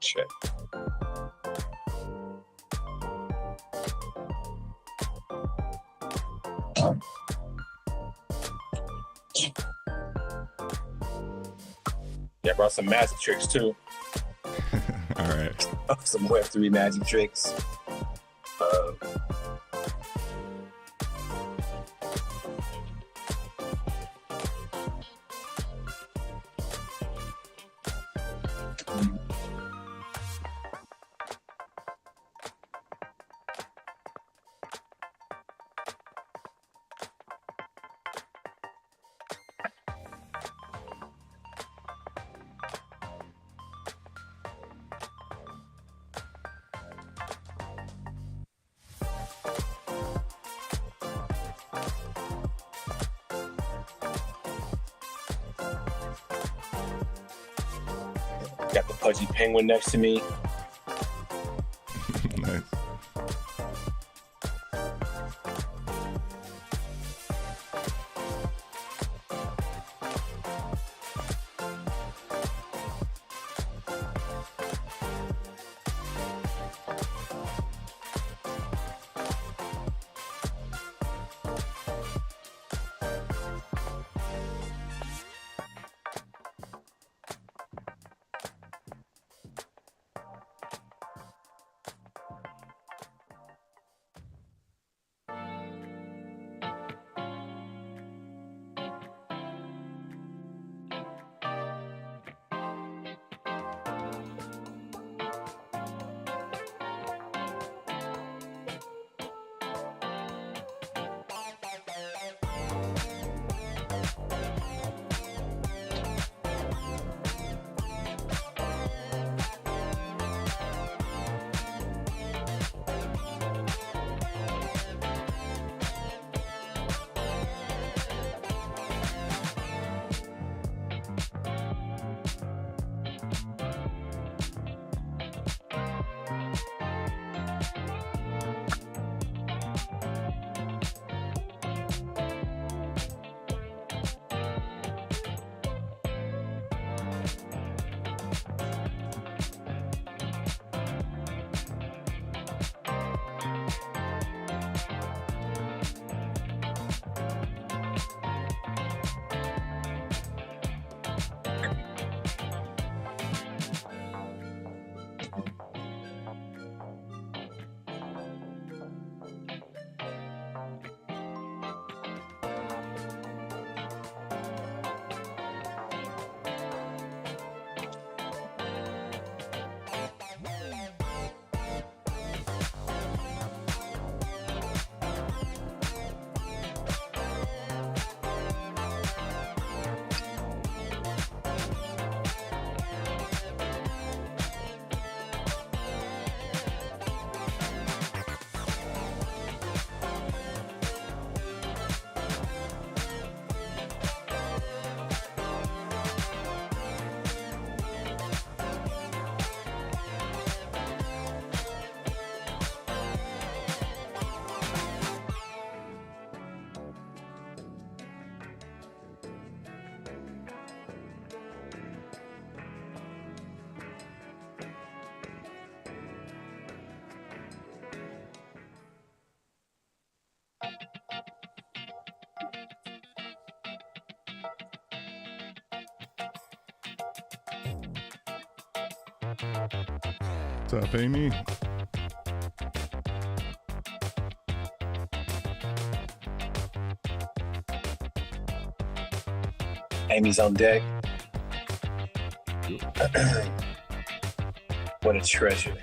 Shit. Yeah, I brought some magic tricks too. All right. Some Web3 magic tricks. Got the pudgy penguin next to me. Nice. What's up, Amy? Amy's on deck. What a treasure.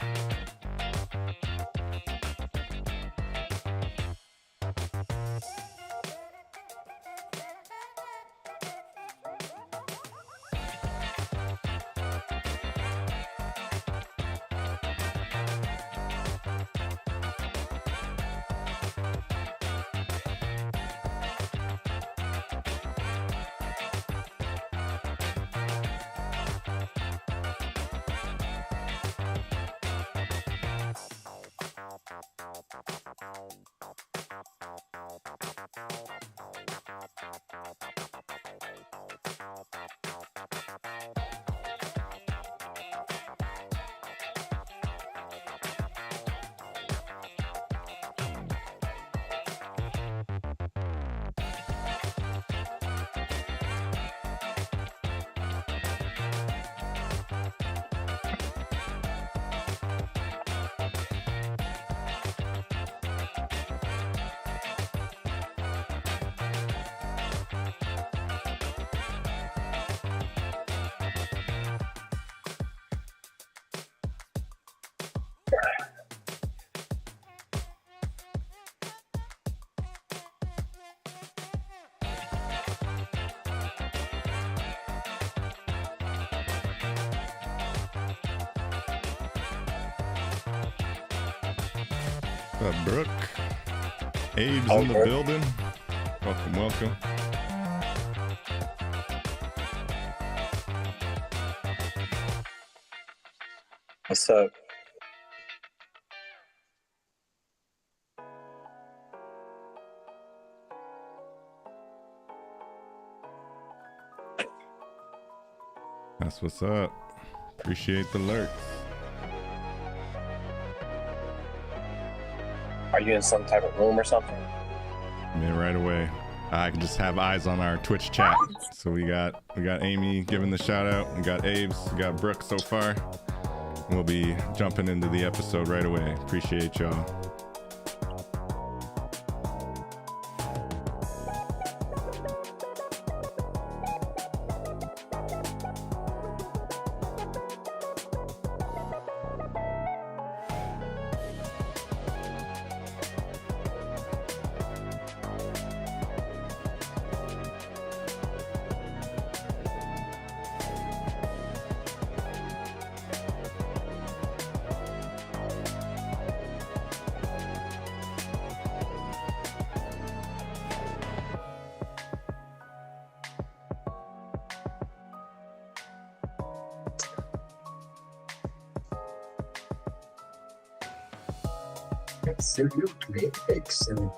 What's up, Brooke? Abe's in the building. Welcome, welcome. What's up? That's what's up. Appreciate the lurks. Are you in some type of room or something? Yeah, right away. I can just have eyes on our Twitch chat. So we got Amy giving the shout out. We got Abe's. We got Brooke so far. We'll be jumping into the episode right away. Appreciate y'all. Absolutely excellent.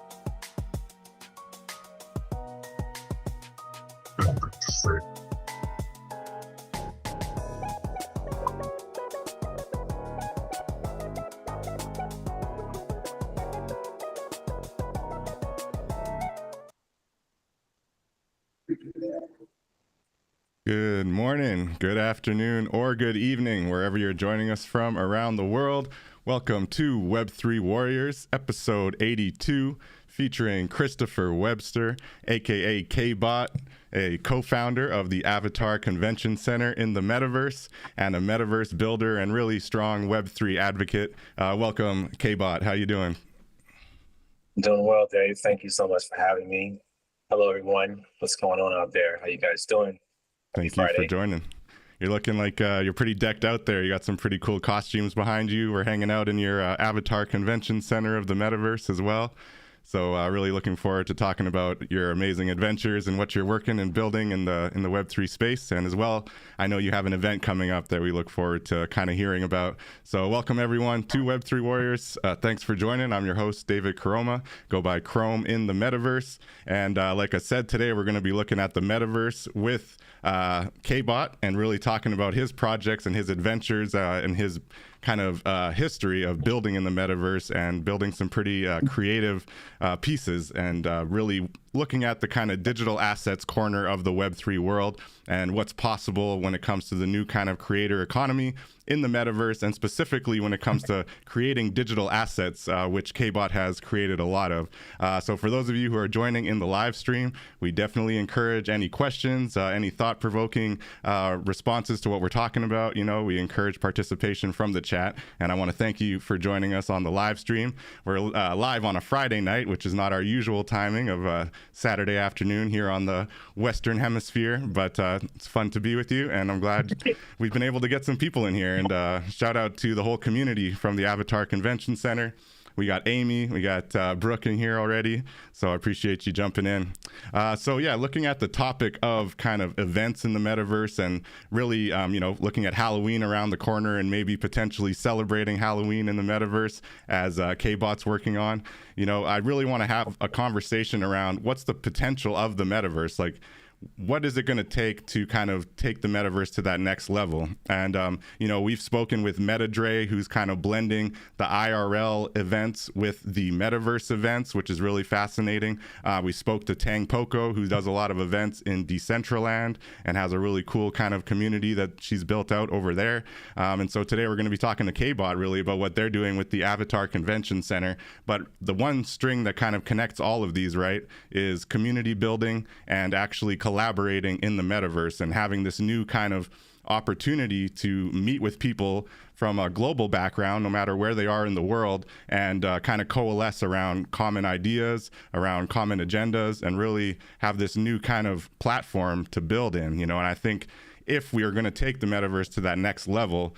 Good morning, good afternoon, or good evening, wherever you're joining us from around the world. Welcome to Web3 Warriors, episode 82, featuring Kristopher Webster, aka Kbot, a co-founder of the Avatar Convention Center in the Metaverse, and a Metaverse builder and really strong Web3 advocate. Welcome, Kbot. How you doing? Doing well, Dave. Thank you so much for having me. Hello, everyone. What's going on out there? How you guys doing? Thank you for joining. You're looking like you're pretty decked out there. You got some pretty cool costumes behind you. We're hanging out in your Avatar Convention Center of the Metaverse as well. So really looking forward to talking about your amazing adventures and what you're working and building in the Web3 space. And as well, I know you have an event coming up that we look forward to kind of hearing about. So welcome everyone to Web3 Warriors. Thanks for joining. I'm your host, David Karoma. Go by Chrome in the Metaverse. And like I said, today we're going to be looking at the Metaverse with Kbot and really talking about his projects and his adventures and his kind of history of building in the metaverse and building some pretty creative pieces and really looking at the kind of digital assets corner of the Web3 world and what's possible when it comes to the new kind of creator economy in the metaverse, and specifically when it comes to creating digital assets, which Kbot has created a lot of. So for those of you who are joining in the live stream, we definitely encourage any questions, any thought-provoking responses to what we're talking about. You know, we encourage participation from the chat, and I want to thank you for joining us on the live stream. We're live on a Friday night, which is not our usual timing of Saturday afternoon here on the Western Hemisphere, but it's fun to be with you, and I'm glad we've been able to get some people in here. And shout out to the whole community from the Avatar Convention Center. We got Amy, we got Brooke in here already, so I appreciate you jumping in. So yeah, looking at the topic of kind of events in the metaverse and really, you know, looking at Halloween around the corner and maybe potentially celebrating Halloween in the metaverse as Kbot's working on. You know, I really want to have a conversation around what's the potential of the metaverse. Like, what is it going to take to kind of take the metaverse to that next level? And, you know, we've spoken with MetaDre, who's kind of blending the IRL events with the metaverse events, which is really fascinating. We spoke to Tang Poco, who does a lot of events in Decentraland and has a really cool kind of community that she's built out over there. And so today we're going to be talking to Kbot really about what they're doing with the Avatar Convention Center. But the one string that kind of connects all of these, right, is community building and actually collaborating in the metaverse and having this new kind of opportunity to meet with people from a global background, no matter where they are in the world, and kind of coalesce around common ideas, around common agendas, and really have this new kind of platform to build in, you know. And I think if we are going to take the metaverse to that next level,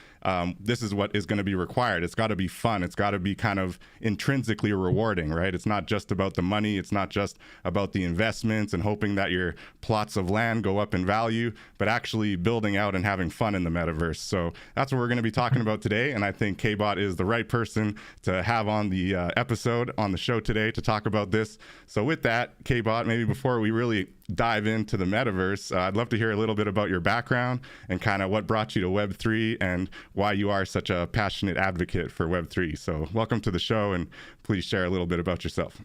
this is what is going to be required. It's got to be fun. It's got to be kind of intrinsically rewarding, right? It's not just about the money. It's not just about the investments and hoping that your plots of land go up in value, but actually building out and having fun in the metaverse. So that's what we're going to be talking about today. And I think Kbot is the right person to have on the episode, on the show today, to talk about this. So with that, Kbot, maybe before we really dive into the metaverse, I'd love to hear a little bit about your background and kind of what brought you to Web3 and why you are such a passionate advocate for Web3. So welcome to the show, and please share a little bit about yourself.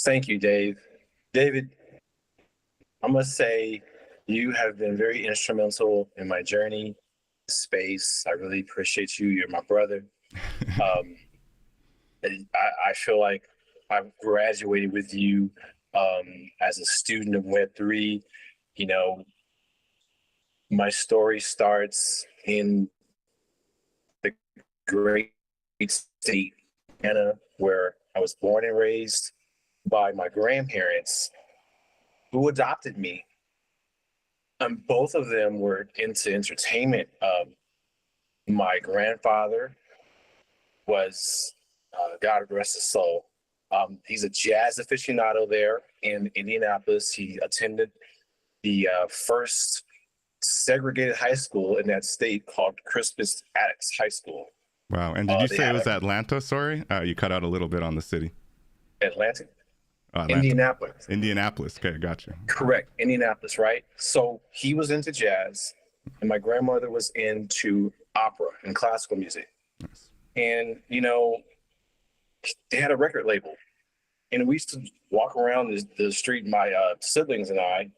Thank you, Dave. David, I must say you have been very instrumental in my journey, space. I really appreciate you. You're my brother. I feel like I've graduated with you as a student of Web3. You know, my story starts in the great state of Indiana, where I was born and raised by my grandparents who adopted me. And both of them were into entertainment. My grandfather was, God rest his soul, he's a jazz aficionado there in Indianapolis. He attended the first segregated high school in that state called Crispus Attucks High School. Wow. And did you say it was Atlanta? Sorry, you cut out a little bit on the city. Atlanta. Atlanta. Indianapolis. Indianapolis. Okay, gotcha. Correct. Indianapolis, right? So he was into jazz, and my grandmother was into opera and classical music. Nice. And, you know, they had a record label. And we used to walk around the street, my siblings and I,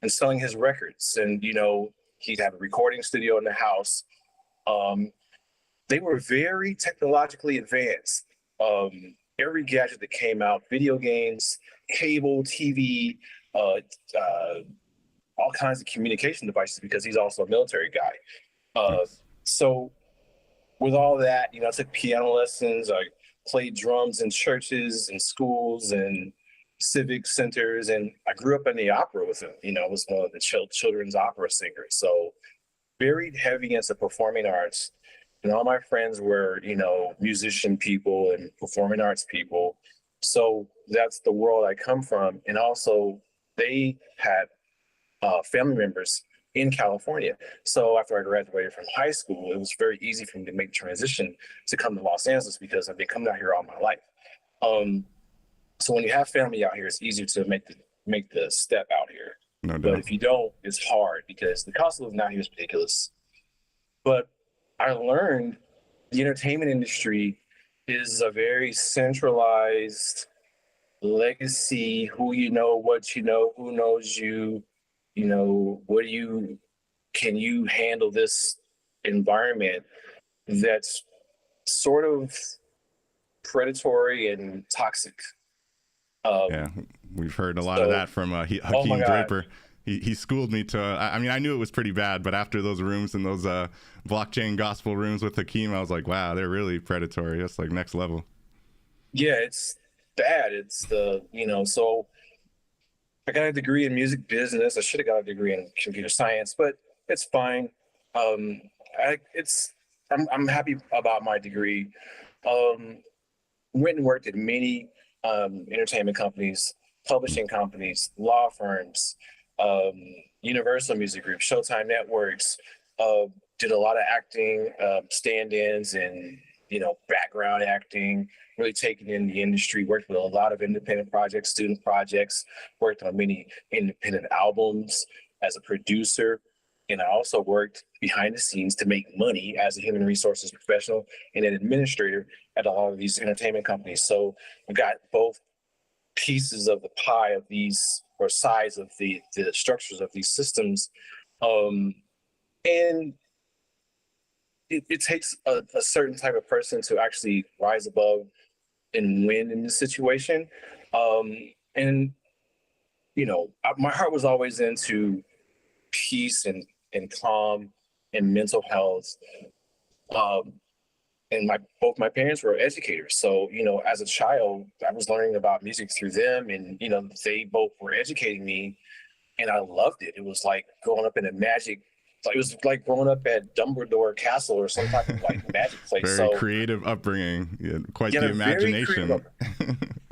and selling his records. And, you know, he'd have a recording studio in the house. They were very technologically advanced. Every gadget that came out, video games, cable, TV, all kinds of communication devices, because he's also a military guy. Nice. So with all that, you know, I took piano lessons. I played drums in churches and schools and civic centers. And I grew up in the opera with him. You know, I was one of the children's opera singers. So very heavy into performing arts. And all my friends were, you know, musician people and performing arts people. So that's the world I come from. And also they had family members in California. So after I graduated from high school, it was very easy for me to make the transition to come to Los Angeles, because I've been coming out here all my life. So when you have family out here, it's easier to make the step out here. No doubt. But if you don't, it's hard, because the cost of living out here is ridiculous. But I learned the entertainment industry is a very centralized legacy. Who you know, what you know, who knows you, you know, can you handle this environment that's sort of predatory and toxic? Yeah, we've heard a lot of that from Hakeem Draper. He schooled me to, I mean, I knew it was pretty bad, but after those rooms and those blockchain gospel rooms with Hakeem, I was like, wow, they're really predatory. That's like next level. Yeah, it's bad. It's so I got a degree in music business. I should have got a degree in computer science, but it's fine. I'm happy about my degree. Went and worked at many entertainment companies, publishing companies, law firms, Universal Music Group, Showtime Networks, did a lot of acting, stand-ins and, you know, background acting, really taking in the industry, worked with a lot of independent projects, student projects, worked on many independent albums as a producer. And I also worked behind the scenes to make money as a human resources professional and an administrator at a lot of these entertainment companies. So I got both pieces of the pie of these, or sides of the structures of these systems. And it takes a certain type of person to actually rise above and win in this situation. And, you know, my heart was always into peace and calm and mental health. And both my parents were educators. So, you know, as a child, I was learning about music through them, and, you know, they both were educating me, and I loved it. It was like growing up in a magic So it was like growing up at Dumbledore Castle or some type of like magic place. Very So creative upbringing. Yeah, quite yeah, the a very creative. imagination.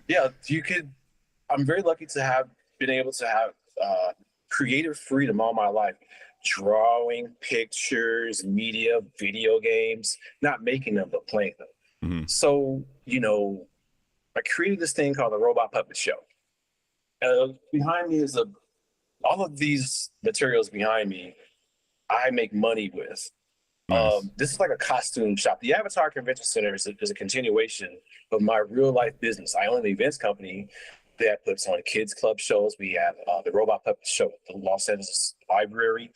Yeah, you could. I'm very lucky to have been able to have creative freedom all my life. Drawing pictures, media, video games, not making them, but playing them. Mhm. So, I created this thing called the Robot Puppet Show. Behind me is all of these materials behind me, I make money with. Nice. This is like a costume shop. The Avatar Convention Center is a continuation of my real life business. I own an events company that puts on kids club shows. We have the Robot Puppet Show at the Los Angeles Library.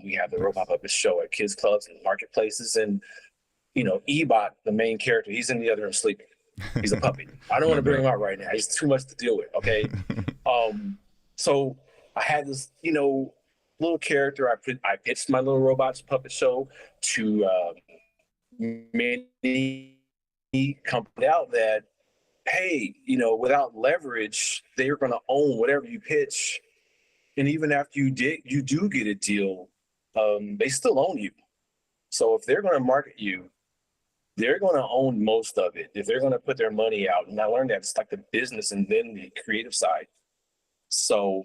We have the Robot Nice. Puppet Show at kids clubs and marketplaces. And Kbot, the main character, he's in the other room sleeping. He's a puppy. I don't want No to bring him doubt. out right now. He's too much to deal with. Okay. So I had this, little character. I pitched my little robots puppet show to many companies out that, hey, without leverage, they're going to own whatever you pitch. And even after you do get a deal, they still own you. So if they're going to market you, they're going to own most of it. If they're going to put their money out, and I learned that it's like the business and then the creative side. So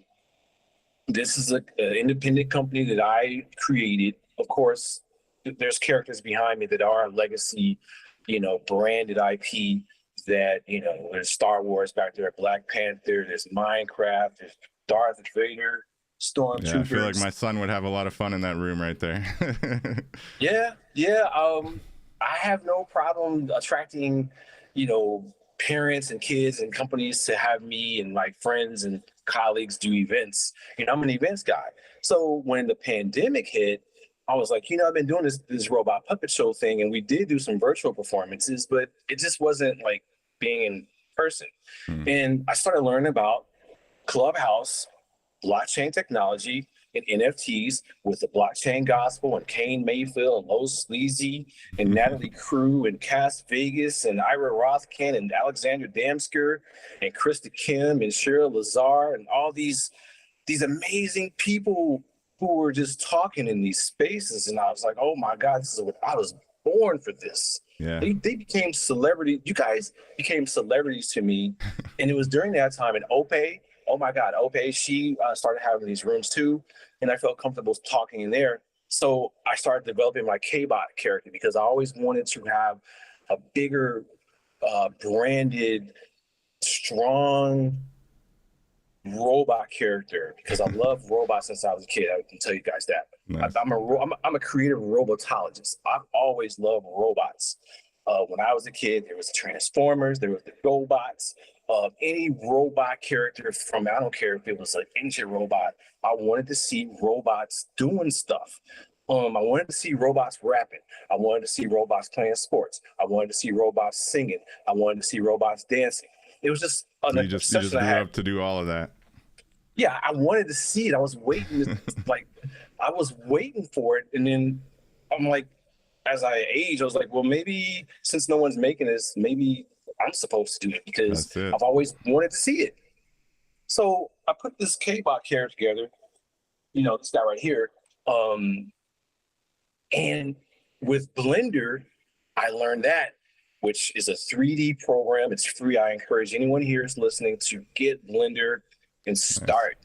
this is an independent company that I created. Of course, there's characters behind me that are legacy, branded IP that, there's Star Wars back there, Black Panther, there's Minecraft, there's Darth Vader, Yeah, I feel like Stormtroopers. my son would have a lot of fun in that room right there. Yeah, yeah. I have no problem attracting, you know, parents and kids and companies to have me and my friends and colleagues do events. I'm an events guy. So when the pandemic hit, I was like, I've been doing this robot puppet show thing, and we did do some virtual performances, but it just wasn't like being in person. Hmm. And I started learning about Clubhouse, blockchain technology, and NFTs with the blockchain gospel and Kane Mayfield and Low Sleazy and Natalie Crew and Cass Vegas and Ira Rothkin and Alexander Damsker and Krista Kim and Cheryl Lazar and all these amazing people who were just talking in these spaces. And I was like, oh my God, this is what I was born for this. Yeah. They became celebrity. You guys became celebrities to me. And it was during that time. And Ope, oh my God, Ope, she started having these rooms too. And I felt comfortable talking in there. So I started developing my Kbot character because I always wanted to have a bigger branded, strong robot character because I love robots since I was a kid. I can tell you guys that. Nice. I'm a creative robotologist. I've always loved robots. When I was a kid, there was the Transformers, there was the GoBots. Any robot character from, I don't care if it was an ancient robot, I wanted to see robots doing stuff. I wanted to see robots rapping. I wanted to see robots playing sports. I wanted to see robots singing. I wanted to see robots dancing. It was just an You just obsession I grew had. up to do all of that. Yeah, I wanted to see it. I was waiting, I was waiting for it. And then I'm like, as I age, I was like, well, maybe since no one's making this, maybe I'm supposed to do it because That's it. I've always wanted to see it. So I put this Kbot character together, this guy right here. And with Blender, I learned that, which is a 3D program. It's free. I encourage anyone here who's listening to get Blender and start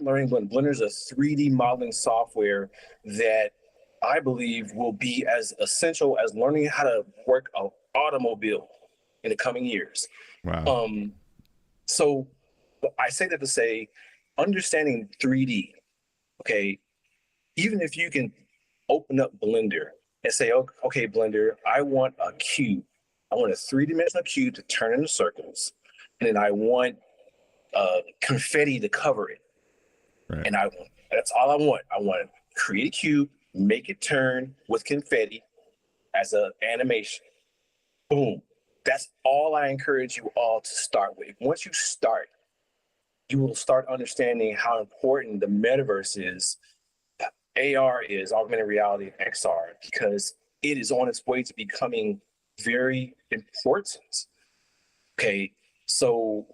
learning Blender. Blender is a 3D modeling software that I believe will be as essential as learning how to work an automobile in the coming years. Wow. So I say that to say, understanding 3D, okay, even if you can open up Blender and say, okay, Blender, I want a cube. I want a three-dimensional cube to turn into circles. And then I want confetti to cover it. Right. And that's all I want. I want to create a cube, make it turn with confetti as an animation. Boom. That's all I encourage you all to start with. Once you start, you will start understanding how important the metaverse is, AR is, augmented reality, and XR, because it is on its way to becoming very important. Okay, so,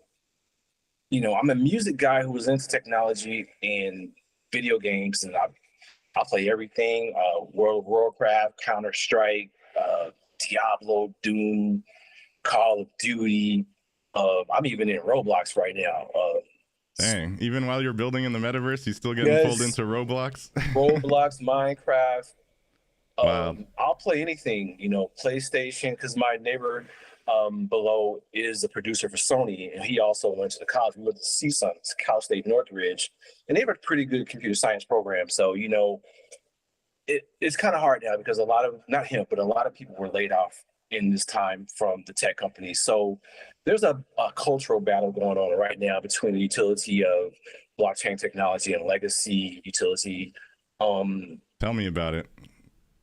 I'm a music guy who was into technology and video games, and I'll play everything, World of Warcraft, Counter-Strike, Diablo, Doom, Call of Duty. I'm even in Roblox right now. Dang, even while you're building in the metaverse, you still getting pulled Yes, into Roblox? Roblox, Minecraft. Wow. I'll play anything, PlayStation, because my neighbor below is a producer for Sony, and he also went to the college. We went to CSUN, Cal State Northridge, and they have a pretty good computer science program. So, it's kind of hard now because a lot of, not him, but a lot of people were laid off in this time from the tech companies. So there's a cultural battle going on right now between the utility of blockchain technology and legacy utility. Tell me about it.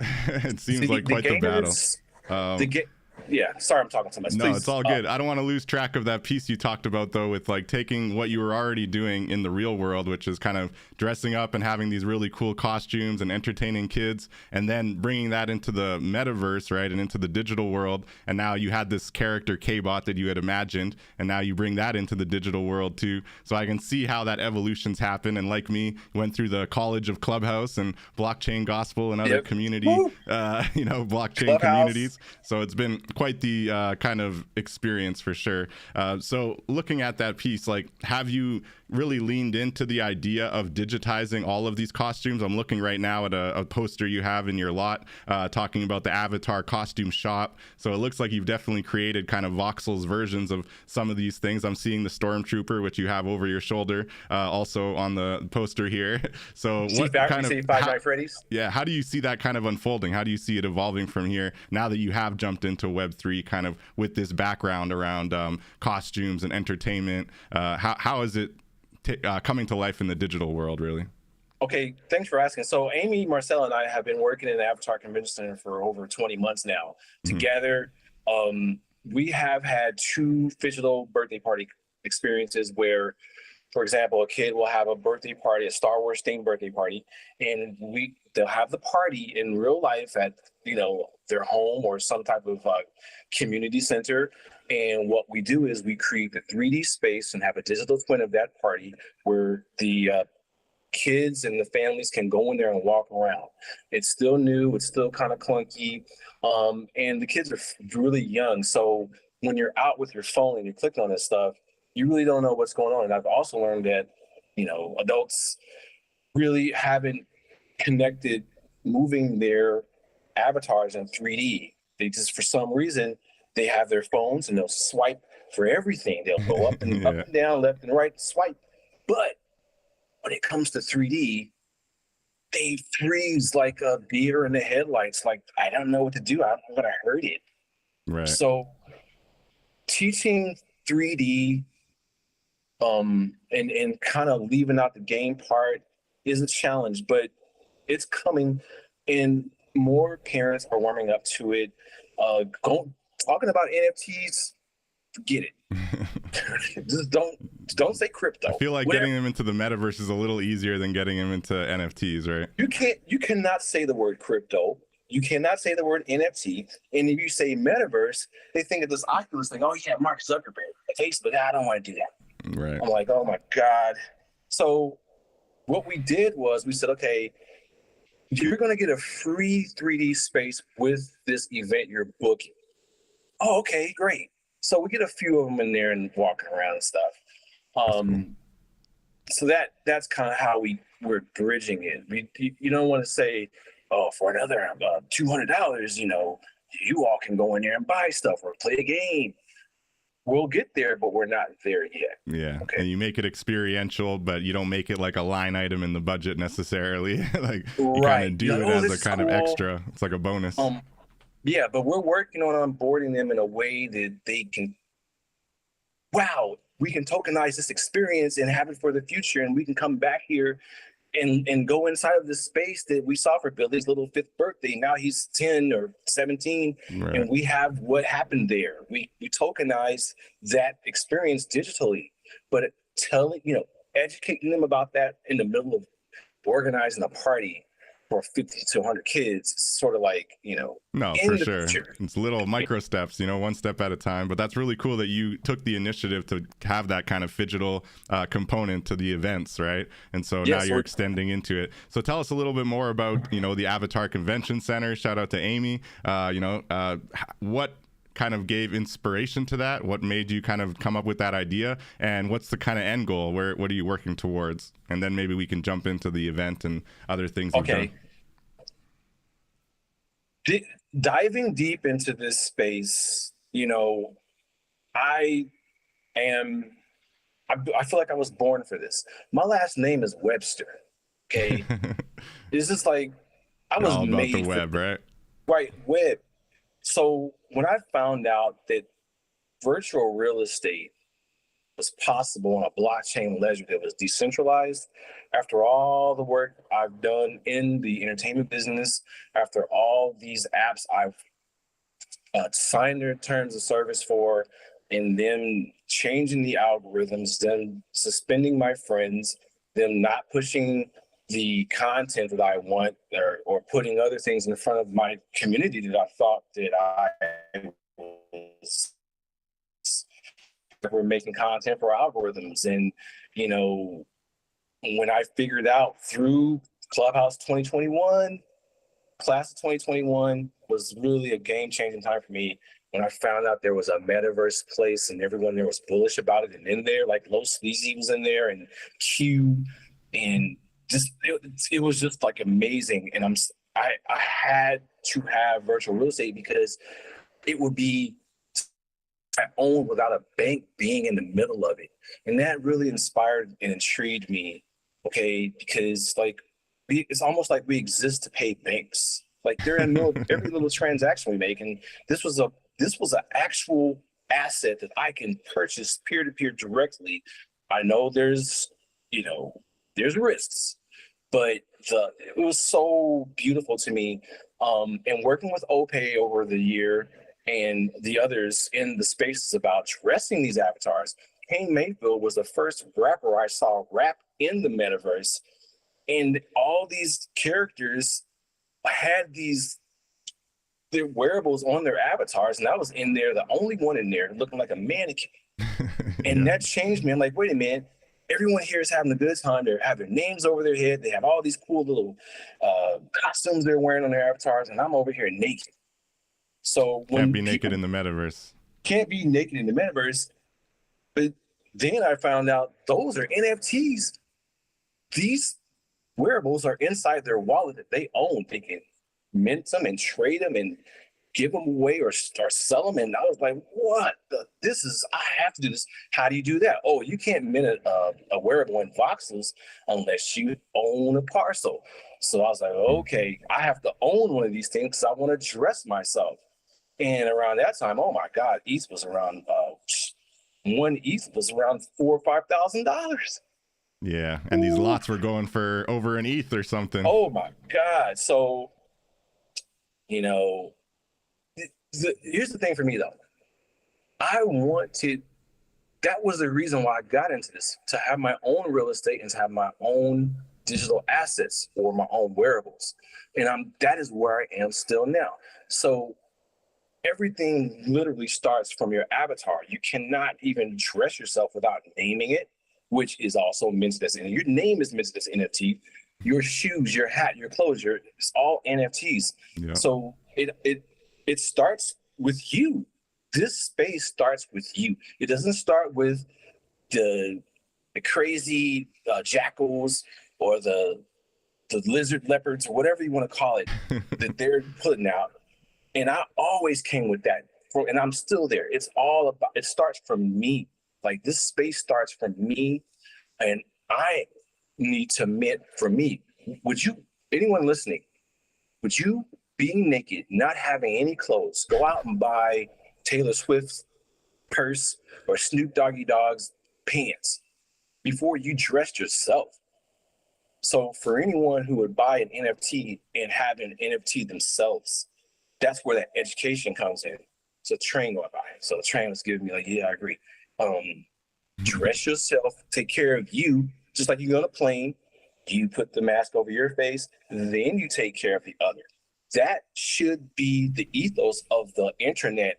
It seems the, like the quite the battle. gamers, the ga- yeah, sorry, I'm talking too much. No, Please, it's all good. I don't want to lose track of that piece you talked about, though, with like taking what you were already doing in the real world, which is kind of dressing up and having these really cool costumes and entertaining kids, and then bringing that into the metaverse, right, and into the digital world. And now you had this character Kbot that you had imagined, and now you bring that into the digital world too. So I can see how that evolution's happened. And like me, went through the College of Clubhouse and blockchain gospel and other community, blockchain Clubhouse communities. So it's been quite the kind of experience for sure. So looking at that piece, like, have you really leaned into the idea of digitizing all of these costumes? I'm looking right now at a poster you have in your lot talking about the avatar costume shop. So it looks like you've definitely created kind of voxels versions of some of these things. I'm seeing the Stormtrooper, which you have over your shoulder, also on the poster here. So what kind of, Five Nights at Freddy's? Yeah, how do you see that kind of unfolding? How do you see it evolving from here now that you have jumped into Web3 kind of with this background around costumes and entertainment? How is it coming to life in the digital world, really? Okay, thanks for asking. So Amy, Marcel, and I have been working in the Avatar Convention Center for over 20 months now. Together, we have had 2 digital birthday party experiences where, for example, a kid will have a birthday party, a Star Wars themed birthday party, and they'll have the party in real life at their home or some type of community center. And what we do is we create the 3D space and have a digital twin of that party where the kids and the families can go in there and walk around. It's still new, it's still kind of clunky, and the kids are really young. So when you're out with your phone and you click on this stuff, you really don't know what's going on. And I've also learned that, adults really haven't connected moving their avatars in 3D. They just, for some reason, they have their phones and they'll swipe for everything. They'll go up and up and down, left and right, swipe. But when it comes to 3D, they freeze like a deer in the headlights. Like, I don't know what to do. I'm going to hurt it. Right. So teaching 3D and kind of leaving out the game part is a challenge, but it's coming, and more parents are warming up to it. Talking about NFTs, forget it. Just don't say crypto. I feel like getting them into the metaverse is a little easier than getting them into NFTs, right? You cannot say the word crypto. You cannot say the word NFT. And if you say metaverse, they think of this Oculus thing. Oh yeah, Mark Zuckerberg, Facebook. I don't want to do that. Right. I'm like, oh my God. So what we did was we said, okay, you're going to get a free 3D space with this event you're booking. Oh, okay, great. So we get a few of them in there and walking around and stuff. So that's kind of how we're bridging it. You don't want to say, oh, for another $200, you all can go in there and buy stuff or play a game. We'll get there, but we're not there yet. Yeah. Okay. And you make it experiential, but you don't make it like a line item in the budget necessarily. Like you kind of do it as a kind of extra. It's like a bonus. Yeah, but we're working on onboarding them in a way that they can, wow, we can tokenize this experience and have it for the future, and we can come back here and go inside of this space that we saw for Billy's little 5th birthday. Now he's 10 or 17, right. And we have what happened there. We tokenize that experience digitally, but educating them about that in the middle of organizing a party for 50 to 100 kids, it's sort of like, No, in for the sure. future. It's little micro steps, one step at a time. But that's really cool that you took the initiative to have that kind of phygital component to the events, right? And so now you're extending into it. So tell us a little bit more about, the Avatar Convention Center. Shout out to Amy. What kind of gave inspiration to that? What made you kind of come up with that idea? And what's the kind of end goal? What are you working towards? And then maybe we can jump into the event and other things you've done. Diving deep into this space, I feel like I was born for this. My last name is Webster. Okay. It's just like I was all about made the web, right? Right, web. So when I found out that virtual real estate was possible on a blockchain ledger that was decentralized, after all the work I've done in the entertainment business, after all these apps I've signed their terms of service for, and them changing the algorithms, them suspending my friends, them not pushing the content that I want, or putting other things in front of my community that I thought that I was, we're making content for algorithms. And, when I figured out through Clubhouse 2021, class of 2021 was really a game-changing time for me when I found out there was a metaverse place and everyone there was bullish about it. And in there, like Low Sleazy was in there, and Q, and just it was just like amazing. And I had to have virtual real estate because it would be I own without a bank being in the middle of it. And that really inspired and intrigued me. Okay, because it's almost like we exist to pay banks. Like they're in the middle of every little transaction we make. And this was an actual asset that I can purchase peer-to-peer directly. I know there's risks, but it was so beautiful to me. And working with Ope over the year and the others in the spaces about dressing these avatars, Kane Mayfield was the first rapper I saw rap in the metaverse. And all these characters had their wearables on their avatars, and I was in there, the only one in there looking like a mannequin. And that changed me. I'm like, wait a minute, everyone here is having a good time. They have their names over their head. They have all these cool little costumes they're wearing on their avatars, and I'm over here naked. So can't be naked in the metaverse. Can't be naked in the metaverse. But then I found out those are NFTs. These wearables are inside their wallet that they own. They can mint them and trade them and give them away or sell them. And I was like, what? I have to do this. How do you do that? Oh, you can't mint a wearable in voxels unless you own a parcel. So I was like, okay, I have to own one of these things because I want to dress myself. And around that time, oh my God, ETH was around, one ETH was around $4,000 or $5,000. Yeah, and these lots were going for over an ETH or something. Oh my God. So, here's the thing for me though. That was the reason why I got into this, to have my own real estate and to have my own digital assets or my own wearables. And that is where I am still now. So everything literally starts from your avatar. You cannot even dress yourself without naming it, which is also minted as your name is minted as NFT. Your shoes, your hat, your clothes, it's all NFTs. Yep. So it starts with you. This space starts with you. It doesn't start with the crazy jackals or the lizard leopards or whatever you want to call it that they're putting out. And I always came with that, and I'm still there. It starts from me. Like this space starts from me, and I need to mint for me. Anyone listening, would you, being naked, not having any clothes, go out and buy Taylor Swift's purse or Snoop Doggy Dogg's pants before you dressed yourself? So for anyone who would buy an NFT and have an NFT themselves, that's where that education comes in. So train going by. So the train was giving me like, yeah, I agree. Dress yourself, take care of you, just like you go on a plane. You put the mask over your face, then you take care of the other. That should be the ethos of the internet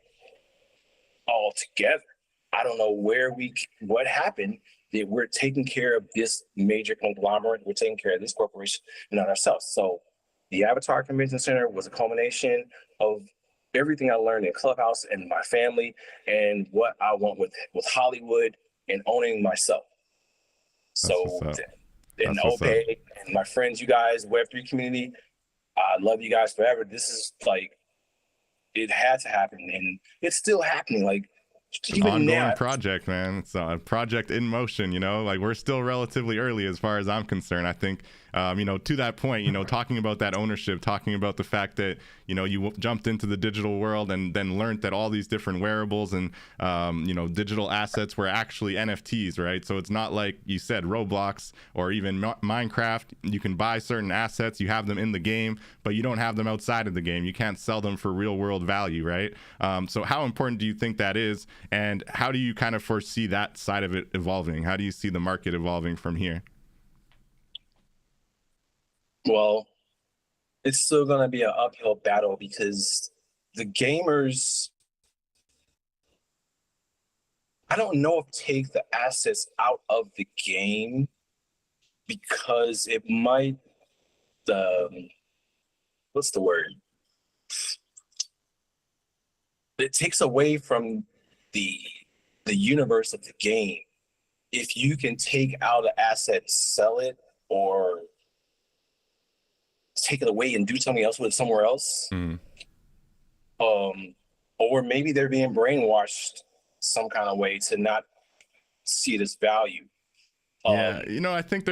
altogether. I don't know what happened that we're taking care of this major conglomerate, we're taking care of this corporation and not ourselves. So the Avatar Convention Center was a culmination of everything I learned in Clubhouse and my family and what I want with Hollywood and owning myself. So, and Obey and my friends, you guys, Web3 community, I love you guys forever. This is like, it had to happen and it's still happening. Like, it's an ongoing project, man. It's a project in motion, you know, like we're still relatively early as far as I'm concerned. I think, you know, to that point, you know, talking about that ownership, talking about the fact that, you know, you jumped into the digital world and then learned that all these different wearables and, you know, digital assets were actually NFTs, right? So it's not like you said, Roblox or even Minecraft, you can buy certain assets, you have them in the game, but you don't have them outside of the game. You can't sell them for real world value, right? So how important do you think that is? And how do you kind of foresee that side of it evolving? How do you see the market evolving from here? Well, it's still going to be an uphill battle because the gamers, I don't know if take the assets out of the game because it might, what's the word? It takes away from the universe of the game. If you can take out an asset, sell it, or take it away and do something else with it somewhere else, or maybe they're being brainwashed some kind of way to not see it as value. Yeah, you know, I think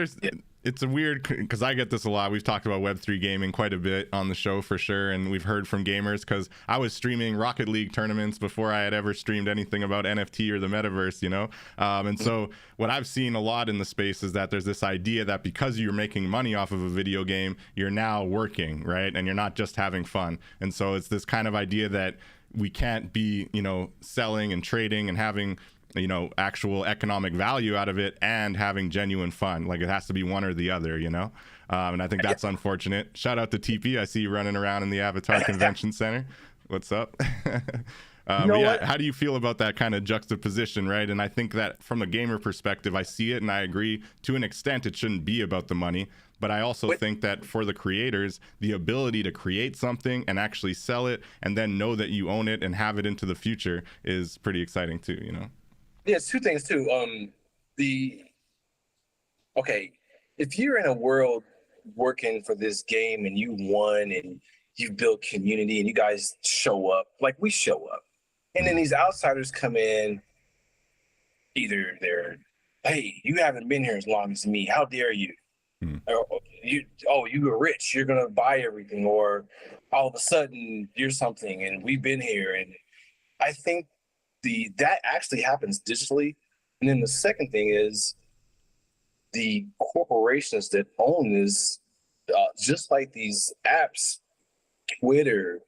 it's a weird, because I get this a lot. We've talked about Web3 gaming quite a bit on the show for sure, and we've heard from gamers because I was streaming Rocket League tournaments before I had ever streamed anything about NFT or the metaverse, you know? And so what I've seen a lot in the space is that there's this idea that because you're making money off of a video game, you're now working, right? And you're not just having fun. And so it's this kind of idea that we can't be, you know, selling and trading and having, you know, actual economic value out of it and having genuine fun. Like it has to be one or the other, you know? And I think that's unfortunate. Shout out to TP. I see you running around in the Avatar Convention Center. What's up? Yeah, how do you feel about that kind of juxtaposition, right? And I think that from a gamer perspective, I see it and I agree to an extent it shouldn't be about the money. But I also think that for the creators, the ability to create something and actually sell it and then know that you own it and have it into the future is pretty exciting too, you know? Yeah, it's two things too. If you're in a world working for this game and you won and you built community and you guys show up, like we show up, and then these outsiders come in, either they're, hey, you haven't been here as long as me, how dare you? Or, you were rich, you're gonna buy everything, or all of a sudden you're something and we've been here. And I think that actually happens digitally. And then the second thing is the corporations that own this, just like these apps, Twitter,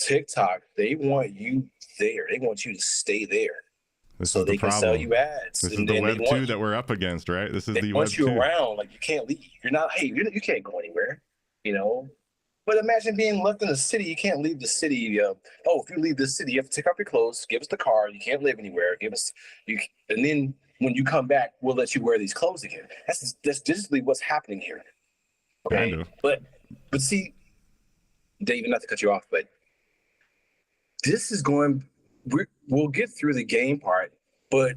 TikTok, they want you there. They want you to stay there. So they can sell you ads. This is the Web 2 that we're up against, right? This is the Web 2. They want you around, like you can't leave. You're not, hey, you can't go anywhere, you know? But imagine being left in the city. You can't leave the city. If you leave the city, you have to take off your clothes, give us the car. You can't live anywhere. And then when you come back, we'll let you wear these clothes again. That's digitally what's happening here. Okay, kind of. But see, David, not to cut you off, but this is going. We'll get through the game part, but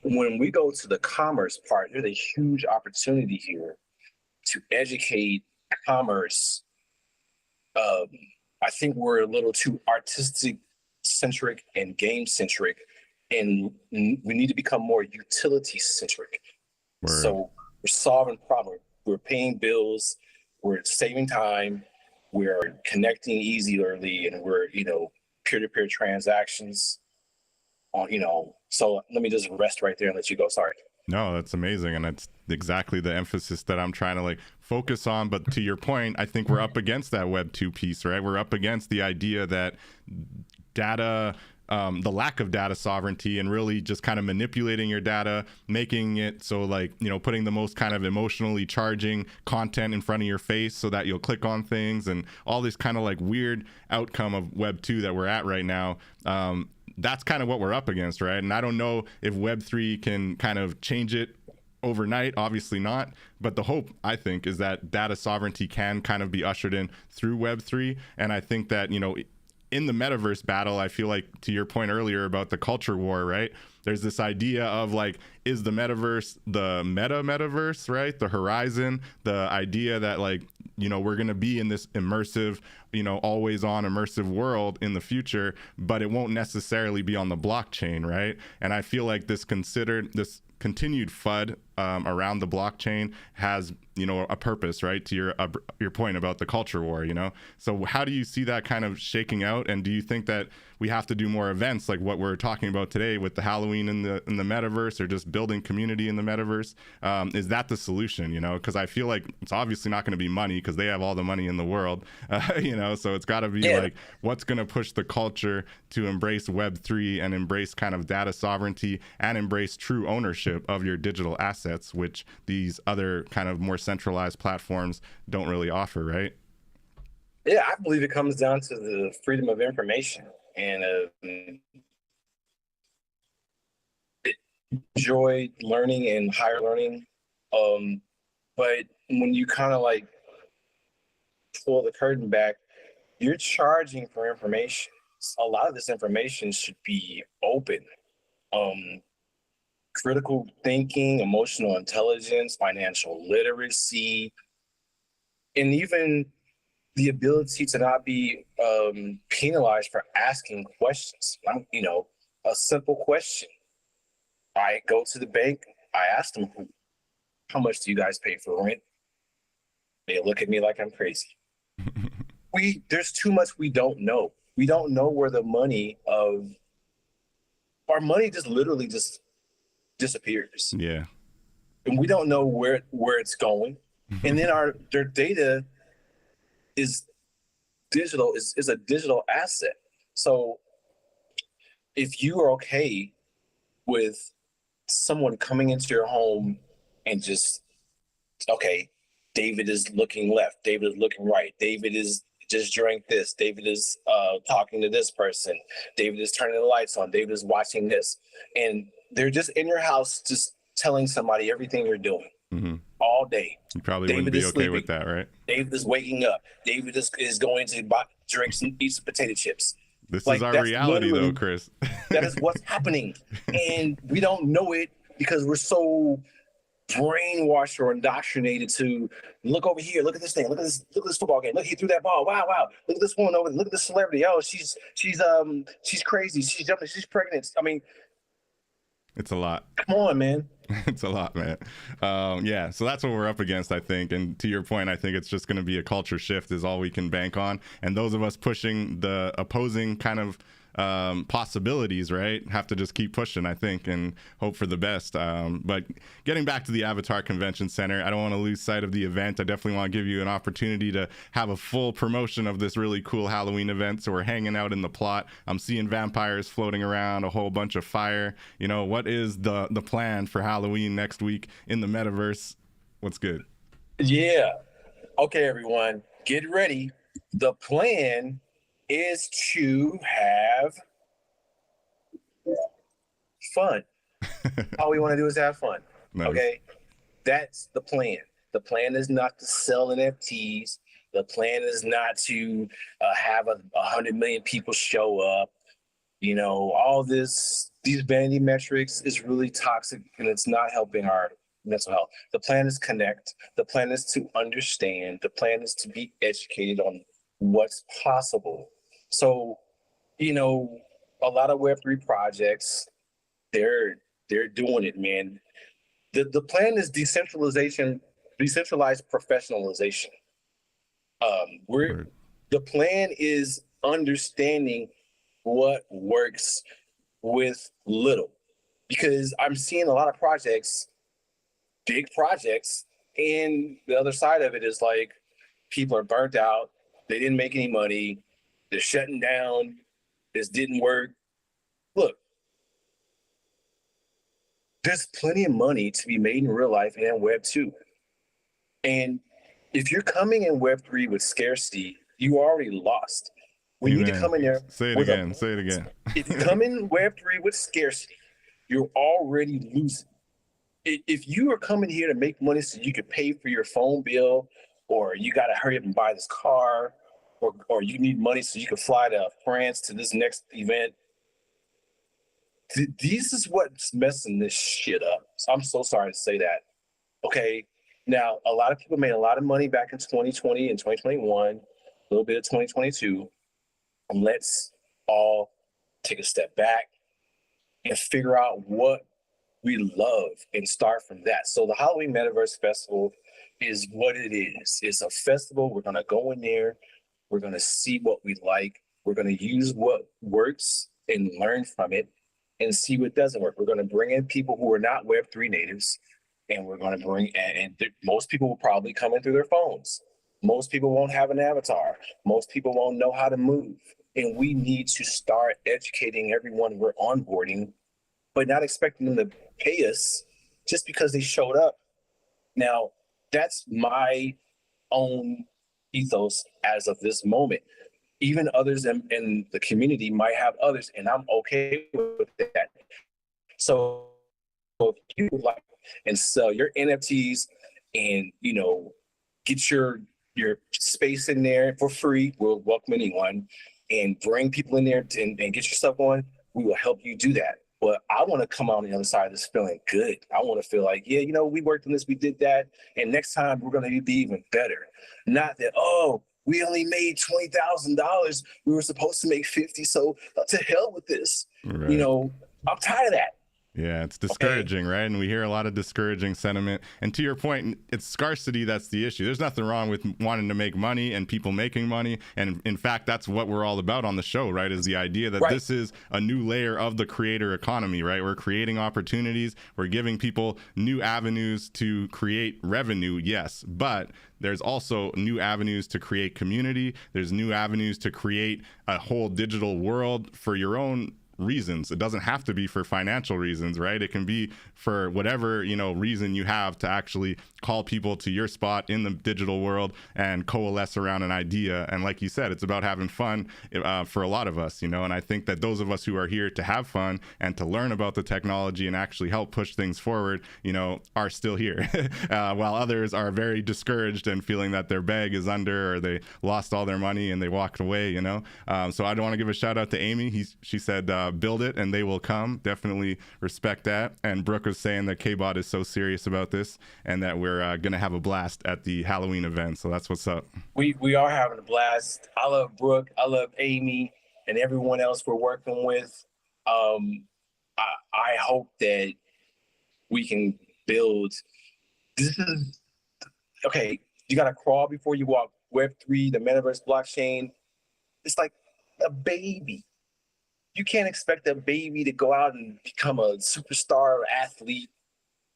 when we go to the commerce part, there's a huge opportunity here to educate commerce. I think we're a little too artistic centric and game centric, and we need to become more utility centric. So we're solving problems. We're paying bills. We're saving time. We're connecting easily, and we're, peer-to-peer transactions on, so let me just rest right there and let you go. Sorry. No, that's amazing. And that's exactly the emphasis that I'm trying to focus on. But to your point, I think we're up against that Web 2 piece, right? We're up against the idea that data the lack of data sovereignty and really just kind of manipulating your data, making it so like, you know, putting the most kind of emotionally charging content in front of your face so that you'll click on things, and all this kind of like weird outcome of Web 2 that we're at right now. That's kind of what we're up against, right? And I don't know if Web 3 can kind of change it overnight, obviously not, but the hope, I think, is that data sovereignty can kind of be ushered in through Web 3. And I think that, you know, in the metaverse battle, I feel like, to your point earlier about the culture war, right? There's this idea of like, is the metaverse the metaverse, right? The horizon, the idea that like, you know, we're going to be in this immersive, you know, always on immersive world in the future, but it won't necessarily be on the blockchain, right? And I feel like this continued FUD around the blockchain has, you know, a purpose, right? To your point about the culture war, you know. So how do you see that kind of shaking out? And do you think that we have to do more events like what we're talking about today with the Halloween in the metaverse, or just building community in the metaverse? Is that the solution? You know, because I feel like it's obviously not going to be money, because they have all the money in the world, you know. So it's got to be like, what's going to push the culture to embrace Web3 and embrace kind of data sovereignty and embrace true ownership of your digital assets, which these other kind of more centralized platforms don't really offer, right? Yeah, I believe it comes down to the freedom of information, and enjoy learning and higher learning. But when you kind of like pull the curtain back, you're charging for information. A lot of this information should be open. Critical thinking, emotional intelligence, financial literacy, and even the ability to not be penalized for asking questions. You know, a simple question. I go to the bank, I ask them, how much do you guys pay for rent? They look at me like I'm crazy. There's too much we don't know. We don't know where the money of our money just literally just disappears. Yeah. And we don't know where it's going. And then their data is digital, is a digital asset. So if you are okay with someone coming into your home and just, okay, David is looking left, David is looking right, David is just drank this, David is talking to this person, David is turning the lights on, David is watching this, and they're just in your house just telling somebody everything you're doing all day. You probably David wouldn't be okay sleeping. with that, right? David is waking up. David is going to drink some, eat some potato chips. This is our reality, though, Chris. That is what's happening. And we don't know it because we're so brainwashed or indoctrinated to look over here, look at this thing, look at this football game, look, he threw that ball, wow, look at this woman over there, look at this celebrity, oh, she's crazy, she's jumping, she's pregnant. I mean, it's a lot. Come on, man. It's a lot, man. Yeah, so that's what we're up against, I think. And to your point, I think it's just going to be a culture shift is all we can bank on. And those of us pushing the opposing kind of possibilities, right, have to just keep pushing, I think, and hope for the best. But getting back to the Avatar Convention Center, I don't want to lose sight of the event. I definitely want to give you an opportunity to have a full promotion of this really cool Halloween event. So we're hanging out in the plot. I'm seeing vampires floating around, a whole bunch of fire. You know, what is the plan for Halloween next week in the metaverse? What's good? Yeah. Okay, everyone, get ready. The plan is to have fun. All we want to do is have fun. Nice. Okay, that's the plan. The plan is not to sell NFTs. The plan is not to have 100 million people show up. You know, all these vanity metrics is really toxic, and it's not helping our mental health. The plan is connect. The plan is to understand. The plan is to be educated on what's possible. So, you know, a lot of Web3 projects, they're doing it, man. The plan is decentralized professionalization. The plan is understanding what works with little, because I'm seeing a lot of projects, big projects, and the other side of it is like people are burnt out. They didn't make any money. They're shutting down. This didn't work. look, there's plenty of money to be made in real life and Web 2. And if you're coming in Web 3 with scarcity, you already lost. We need to Amen. come in there Say it with again. a, Say it again. if you come in Web 3 with scarcity, you're already losing. If you are coming here to make money so you can pay for your phone bill, or you got to hurry up and buy this car, or you need money so you can fly to France to this next event, this is what's messing this shit up. So I'm so sorry to say that. Okay. Now, a lot of people made a lot of money back in 2020 and 2021, a little bit of 2022. And let's all take a step back and figure out what we love and start from that. So the Halloween Metaverse Festival is what it is. It's a festival. We're going to go in there. We're going to see what we like. We're going to use what works and learn from it and see what doesn't work. We're going to bring in people who are not Web3 natives, and we're going to bring, most people will probably come in through their phones. Most people won't have an avatar. Most people won't know how to move. And we need to start educating everyone we're onboarding, but not expecting them to pay us just because they showed up. Now, that's my own ethos as of this moment. Even others in the community might have others, and I'm okay with that. So if you like and sell your NFTs and get your space in there for free, we'll welcome anyone, and bring people in there and get your stuff going, we will help you do that. But I want to come out on the other side of this feeling good. I want to feel like, yeah, we worked on this, we did that, and next time we're going to be even better. Not that, oh, we only made $20,000. We were supposed to make 50, so to hell with this. Right. I'm tired of that. Yeah, it's discouraging, right? And we hear a lot of discouraging sentiment. And to your point, it's scarcity that's the issue. There's nothing wrong with wanting to make money and people making money. And in fact, that's what we're all about on the show, right? Is the idea that this is a new layer of the creator economy, right? We're creating opportunities. We're giving people new avenues to create revenue, yes. But there's also new avenues to create community. There's new avenues to create a whole digital world for your own reasons. It doesn't have to be for financial reasons, right? It can be for whatever reason you have to actually call people to your spot in the digital world and coalesce around an idea. And like you said, it's about having fun for a lot of us, and I think that those of us who are here to have fun and to learn about the technology and actually help push things forward, are still here, while others are very discouraged and feeling that their bag is under, or they lost all their money and they walked away. So I don't want to give a shout out to Amy. She said build it and they will come. Definitely respect that. And Brooke was saying that Kbot is so serious about this and that we're gonna have a blast at the Halloween event. So that's what's up. We are having a blast. I love Brooke. I love Amy and everyone else we're working with. I hope that we can build. This is okay. You gotta crawl before you walk. Web3, the metaverse, blockchain. It's like a baby. You can't expect a baby to go out and become a superstar athlete.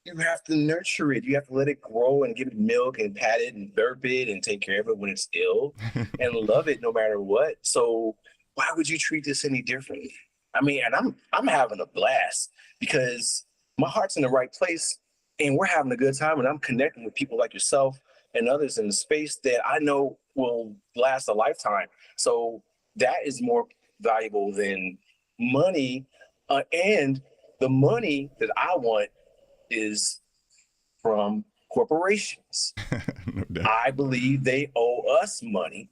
You have to nurture it. You have to let it grow and give it milk and pat it and burp it and take care of it when it's ill and love it no matter what. So why would you treat this any differently? I mean, and I'm having a blast because my heart's in the right place and we're having a good time, and I'm connecting with people like yourself and others in the space that I know will last a lifetime. So that is more valuable than money, and the money that I want is from corporations. No, I believe they owe us money,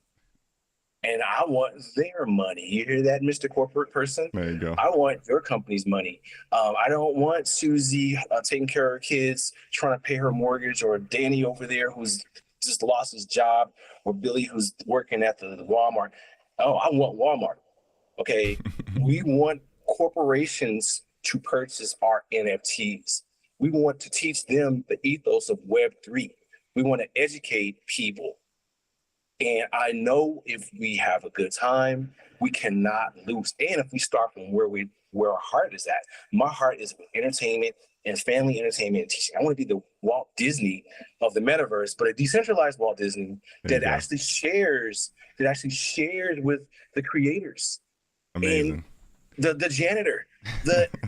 and I want their money. You hear that, Mr. Corporate Person? There you go. I want your company's money. I don't want Susie taking care of her kids, trying to pay her mortgage, or Danny over there who's just lost his job, or Billy who's working at the Walmart. Oh, I want Walmart. Okay, we want corporations to purchase our NFTs. We want to teach them the ethos of Web3. We want to educate people. And I know if we have a good time, we cannot lose. And if we start from where our heart is at, my heart is with entertainment and family entertainment and teaching. I want to be the Walt Disney of the metaverse, but a decentralized Walt Disney that actually shares with the creators. Amazing. the janitor,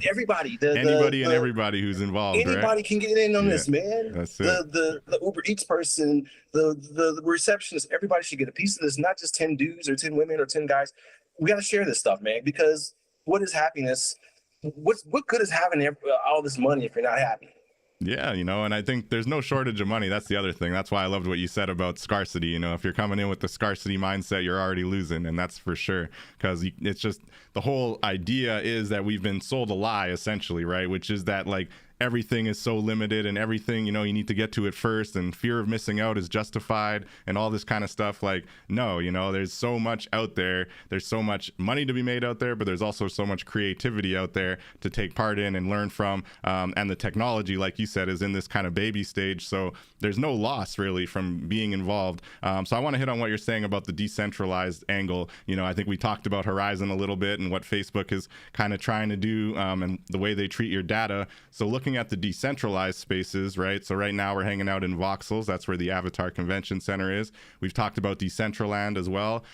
everybody, Anybody and everybody who's involved, right? anybody can get in on this, man. That's it. The Uber Eats person, the receptionist, everybody should get a piece of this, not just 10 dudes or 10 women or 10 guys. We got to share this stuff, man, because what is happiness? What good is having all this money if you're not happy? Yeah, and I think there's no shortage of money. That's the other thing. That's why I loved what you said about scarcity. If you're coming in with the scarcity mindset, you're already losing, and that's for sure. Because it's just the whole idea is that we've been sold a lie, essentially, right? Which is that like everything is so limited and everything, you need to get to it first, and fear of missing out is justified and all this kind of stuff. Like, no, there's so much out there. There's so much money to be made out there, but there's also so much creativity out there to take part in and learn from. And the technology, like you said, is in this kind of baby stage. So there's no loss really from being involved. So I want to hit on what you're saying about the decentralized angle. I think we talked about Horizon a little bit and what Facebook is kind of trying to do, and the way they treat your data. So looking at the decentralized spaces, right? So right now we're hanging out in Voxels. That's where the Avatar Convention Center is. We've talked about Decentraland as well.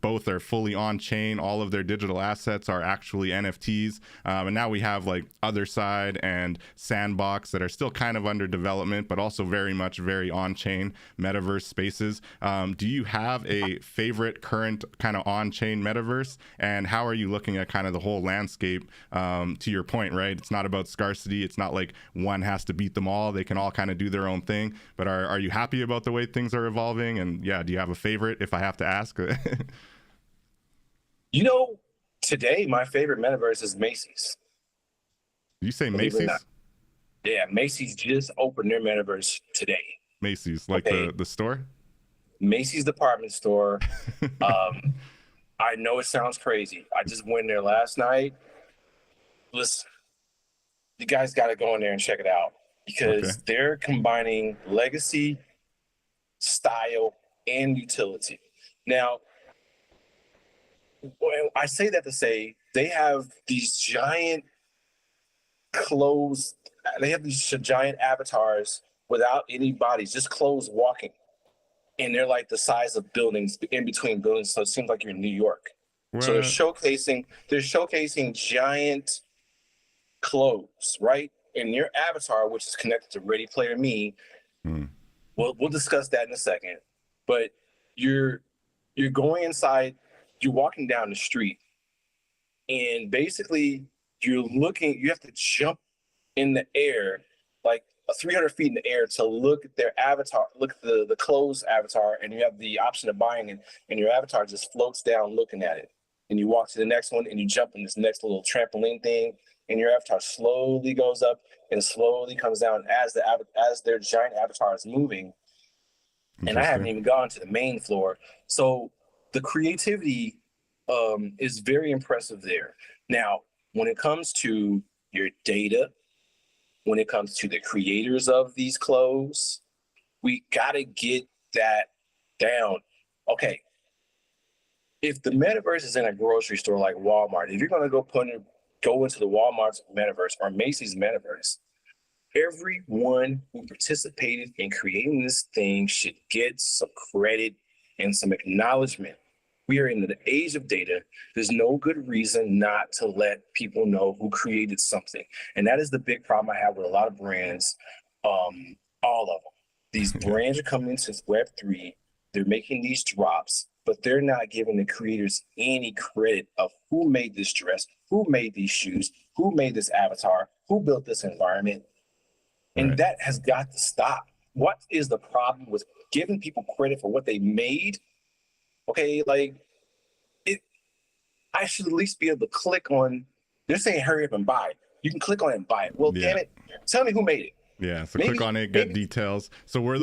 Both are fully on chain. All of their digital assets are actually NFTs. And now we have like Otherside and Sandbox that are still kind of under development, but also very on chain metaverse spaces. Do you have a favorite current kind of on chain metaverse? And how are you looking at kind of the whole landscape? To your point, right? It's not about scarcity. It's not like one has to beat them all. They can all kind of do their own thing. But are you happy about the way things are evolving? And yeah, do you have a favorite, if I have to ask? Today my favorite metaverse is Macy's. You say Macy's? Yeah, Macy's just opened their metaverse today. Macy's, like the store? Macy's department store. I know it sounds crazy. I just went there last night. Listen, you guys got to go in there and check it out, because they're combining legacy, style, and utility. Now, I say that to say they have these giant clothes. They have these giant avatars without any bodies, just clothes walking. And they're like the size of buildings, in between buildings. So it seems like you're in New York. Well, so they're showcasing giant clothes, right? And your avatar, which is connected to Ready Player Me, we'll discuss that in a second. But you're going inside, you're walking down the street, and basically you have to jump in the air, like 300 feet in the air, to look at their avatar, look at the clothes avatar, and you have the option of buying it, and your avatar just floats down looking at it. And you walk to the next one, and you jump in this next little trampoline thing, and your avatar slowly goes up and slowly comes down as their giant avatar is moving. And I haven't even gone to the main floor. So the creativity is very impressive there. Now, when it comes to your data, when it comes to the creators of these clothes, we got to get that down. Okay. If the metaverse is in a grocery store like Walmart, if you're going to go into the Walmart's metaverse or Macy's metaverse, everyone who participated in creating this thing should get some credit and some acknowledgement. We are in the age of data. There's no good reason not to let people know who created something. And that is the big problem I have with a lot of brands, all of them. These brands are coming into Web3. They're making these drops, but they're not giving the creators any credit of who made this dress, who made these shoes, who made this avatar, who built this environment. And that has got to stop. What is the problem with giving people credit for what they made? Okay, like I should at least be able to click on. They're saying hurry up and buy it. You can click on it and buy it. Well, damn it, tell me who made it. Yeah, so click on it, get details. So were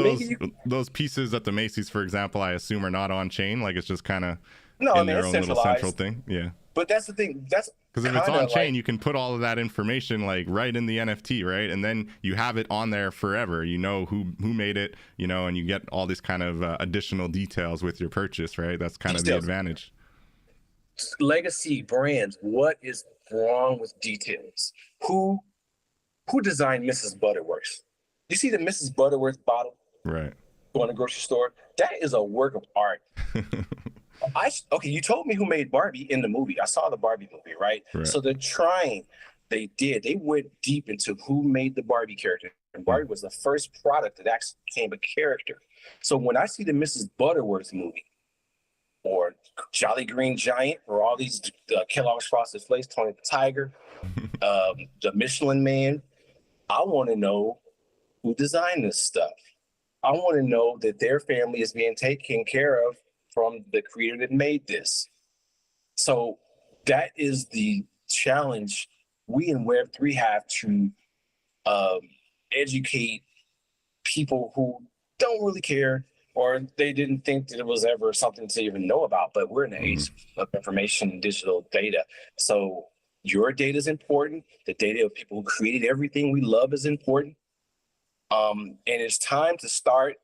those pieces at the Macy's, for example, I assume are not on chain? Like it's just kind of their own little central thing? Yeah. But that's the thing. That's because if it's on chain, you can put all of that information like right in the NFT, right? And then you have it on there forever. You know who made it, and you get all this kind of additional details with your purchase, right? That's kind of the advantage. Legacy brands, what is wrong with details? Who designed Mrs. Butterworth? You see the Mrs. Butterworth bottle? Right. Go in a grocery store. That is a work of art. Okay, you told me who made Barbie in the movie. I saw the Barbie movie, right? Right. So they're trying. They went deep into who made the Barbie character. And Hmm. Barbie was the first product that actually became a character. So when I see the Mrs. Butterworth movie or Jolly Green Giant or all these Kellogg's Frosted Flakes, Tony the Tiger, the Michelin Man, I want to know who designed this stuff. I want to know that their family is being taken care of from the creator that made this. So that is the challenge we in Web3 have to um, educate people who don't really care or they didn't think that it was ever something to even know about. But we're in the age of information and digital data. So your data is important. The data of people who created everything we love is important. And it's time to start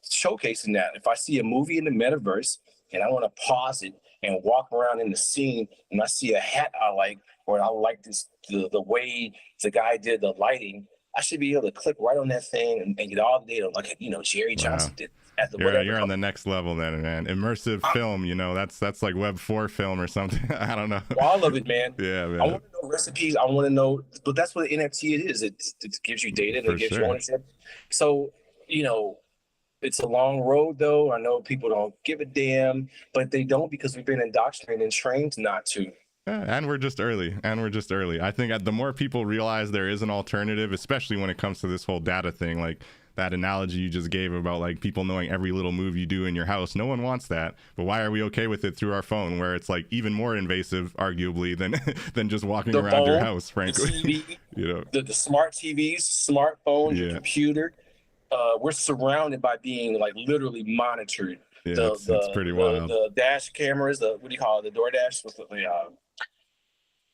showcasing that. If I see a movie in the metaverse and I want to pause it and walk around in the scene and I see a hat I like, or I like the way the guy did the lighting, I should be able to click right on that thing and get all the data like, Jerry Johnson Wow. did at the You're whatever on the company. next level then, man. Immersive film, that's like Web4 film or something. I don't know. All of it, man. Yeah, I man. want to know recipes. I want to know, but that's what NFT it is. It gives you data and For it gives you sure. ownership. So, it's a long road, though. I know people don't give a damn, but they don't because we've been indoctrinated and trained not to. Yeah, and we're just early. I think the more people realize there is an alternative, especially when it comes to this whole data thing, like that analogy you just gave about like people knowing every little move you do in your house. No one wants that. But why are we okay with it through our phone, where it's like even more invasive, arguably, than than just walking The around your phone, house, the frankly. TV, the smart TVs, smartphones, your Yeah. computer. We're surrounded by being like literally monitored. Yeah, The it's the pretty the, wild. the dash cameras, the what do you call it? The DoorDash,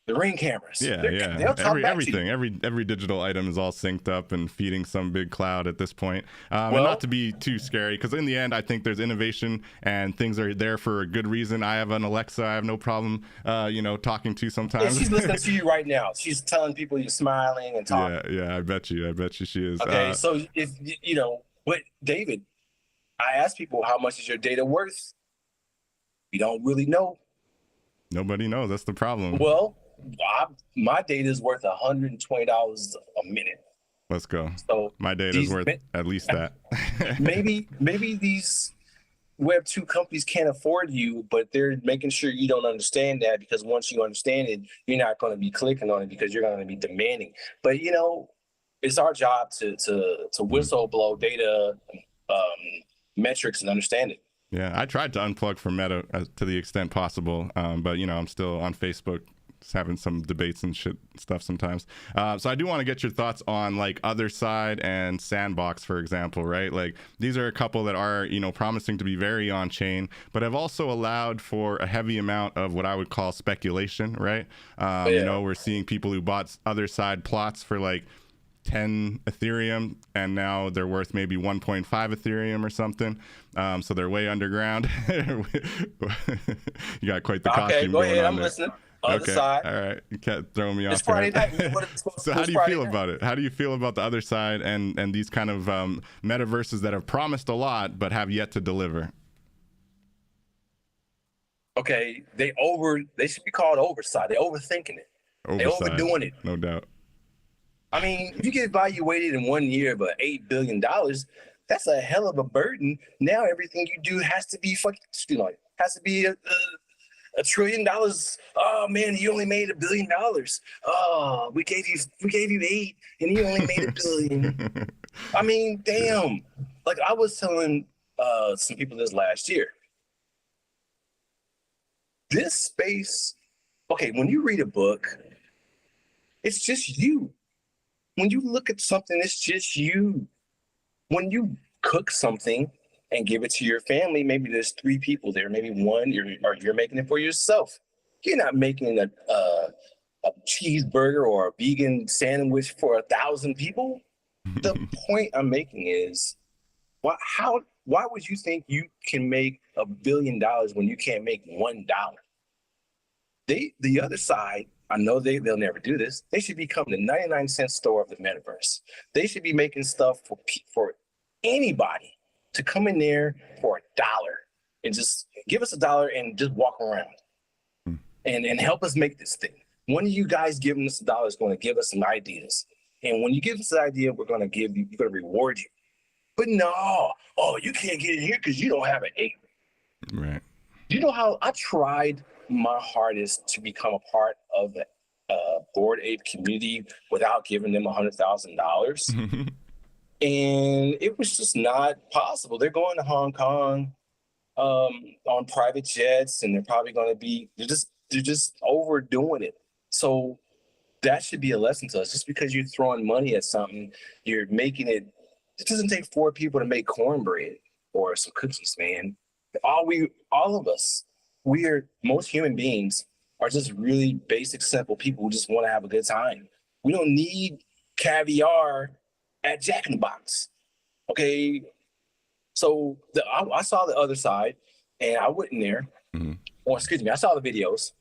the Ring cameras. Yeah, yeah. They'll talk back to you. Every digital item is all synced up and feeding some big cloud at this point. And Well, not to be too scary, because in the end, I think there's innovation and things are there for a good reason. I have an Alexa. I have no problem, talking to yeah, sometimes. she's listening to you right now. She's telling people you're smiling and talking. Yeah. I bet you she is. Okay, so if what David, I ask people how much is your data worth? You don't really know. Nobody knows. That's the problem. Well, my data is worth $120 a minute. Let's go. So My data is worth at least that. maybe these Web2 companies can't afford you, but they're making sure you don't understand that, because once you understand it, you're not going to be clicking on it because you're going to be demanding. But it's our job to whistle blow data metrics and understand it. Yeah, I tried to unplug from Meta to the extent possible, but I'm still on Facebook, just having some debates and stuff sometimes. So I do want to get your thoughts on like Other Side and Sandbox, for example, right? Like these are a couple that are promising to be very on chain, but have also allowed for a heavy amount of what I would call speculation, right? We're seeing people who bought Other Side plots for like 10 Ethereum, and now they're worth maybe 1.5 Ethereum or something. So they're way underground. You got quite the costume. Okay, go going ahead. on I'm there. listening. Other Okay, side. all right. You can't throw me It's off. Friday night. So how do you feel about it? How do you feel about the Other Side and these kind of metaverses that have promised a lot but have yet to deliver? Okay, they should be called oversight. They're overthinking it. They're overdoing it. No doubt. I mean, if you get evaluated in 1 year of $8 billion, that's a hell of a burden. Now everything you do has to be has to be $1 trillion. Oh man, you only made $1 billion. Oh, we gave you 8 and you only made $1 billion. I mean, damn. Like I was telling some people this last year. This space, okay, when you read a book, it's just you. When you look at something, it's just you. When you cook something and give it to your family, maybe there's 3 people there, maybe 1, you're making it for yourself. You're not making a cheeseburger or a vegan sandwich for 1,000 people. The point I'm making is, why would you think you can make $1 billion when you can't make $1? The Other Side, I know they'll never do this. They should become the 99-cent store of the metaverse. They should be making stuff for anybody to come in there for $1. and just give us $1 and just walk around and help us make this thing. One of you guys giving us $1 is going to give us some ideas. And when you give us an idea, we're going to reward you. But no, oh, you can't get in here because you don't have an ape. Right. You know how I tried my hardest to become a part of the Bored Ape community without giving them $100,000, and it was just not possible. They're going to Hong Kong on private jets, and they're probably going to be they're just overdoing it. So that should be a lesson to us. Just because you're throwing money at something, you're making it. It doesn't take 4 people to make cornbread or some cookies, man. All of us, most human beings are just really basic, simple people who just want to have a good time. We don't need caviar at Jack in the Box. Okay. So I saw the other side, and I went in there. Or excuse me, I saw the videos.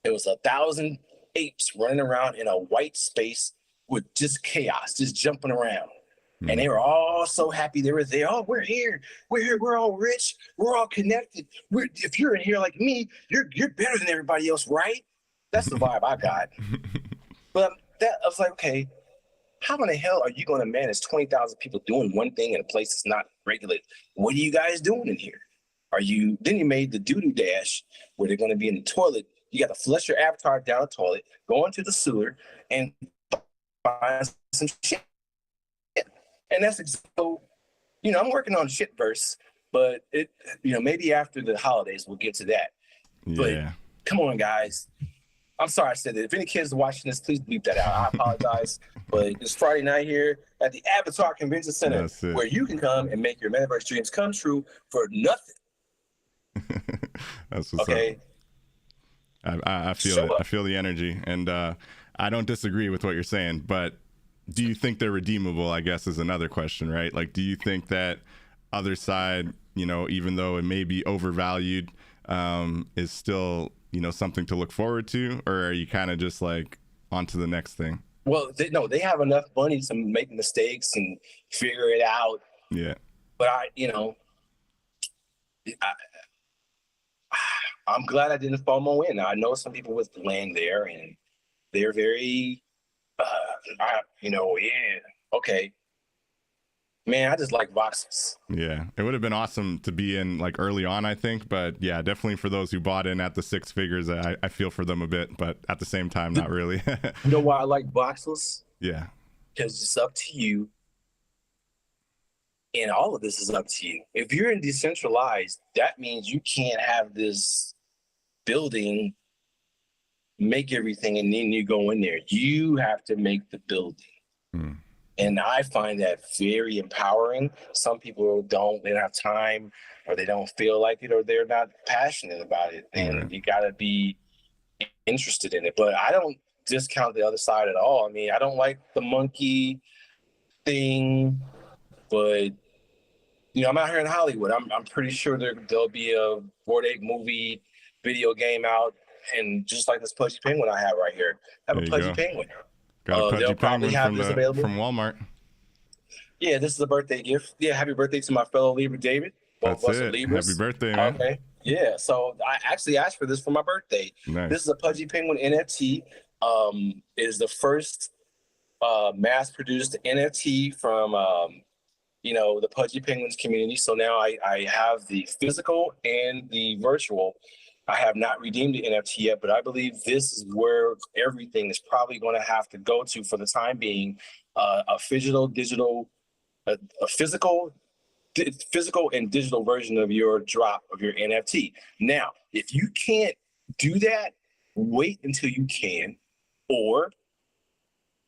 It was 1,000 apes running around in a white space with just chaos, just jumping around. And they were all so happy they were there. Oh, we're here. We're all rich. We're all connected. If you're in here like me, you're better than everybody else, right? That's the vibe I got. But I was like, okay, how in the hell are you going to manage 20,000 people doing one thing in a place that's not regulated? What are you guys doing in here? Then you made the doo-doo dash where they're going to be in the toilet. You got to flush your avatar down the toilet, go into the sewer, and find some shit. And that's so, I'm working on Shitverse, but maybe after the holidays we'll get to that. Yeah. But come on, guys. I'm sorry I said that. If any kids are watching this, please bleep that out. I apologize. But it's Friday night here at the Avatar Convention Center, where you can come and make your metaverse dreams come true for nothing. That's what's okay. Up. I feel it. I feel the energy, and I don't disagree with what you're saying, but do you think they're redeemable, I guess, is another question, right? Like, do you think that other side, even though it may be overvalued, is still, something to look forward to? Or are you kind of just like on to the next thing? Well, they have enough money to make mistakes and figure it out. Yeah. But I'm glad I didn't FOMO in. I know some people with land there, and they're very... okay. Man, I just like voxels. Yeah, it would have been awesome to be in like early on, I think. But yeah, definitely for those who bought in at the 6 figures, I feel for them a bit, but at the same time, not really. You know why I like voxels? Yeah. Because it's up to you. And all of this is up to you. If you're in decentralized, that means you can't have this building make everything and then you go in there. You have to make the building. And I find that very empowering. Some people they don't have time, or they don't feel like it, or they're not passionate about it. And you got to be interested in it. But I don't discount the other side at all. I mean, I don't like the monkey thing, but I'm out here in Hollywood. I'm pretty sure there'll be a Bored Ape movie, video game out. And just like this pudgy penguin I have right here, I have a pudgy penguin. Got a pudgy penguin from Walmart. Yeah, this is a birthday gift. Yeah, happy birthday to my fellow Libra, David. That's it. Happy birthday, man. Okay. Yeah, so I actually asked for this for my birthday. Nice. This is a pudgy penguin NFT. It is the first mass-produced NFT from the pudgy penguins community. So now I have the physical and the virtual. I have not redeemed the NFT yet, but I believe this is where everything is probably going to have to go to for the time being. A physical and digital version of your drop of your NFT. Now, if you can't do that, wait until you can, or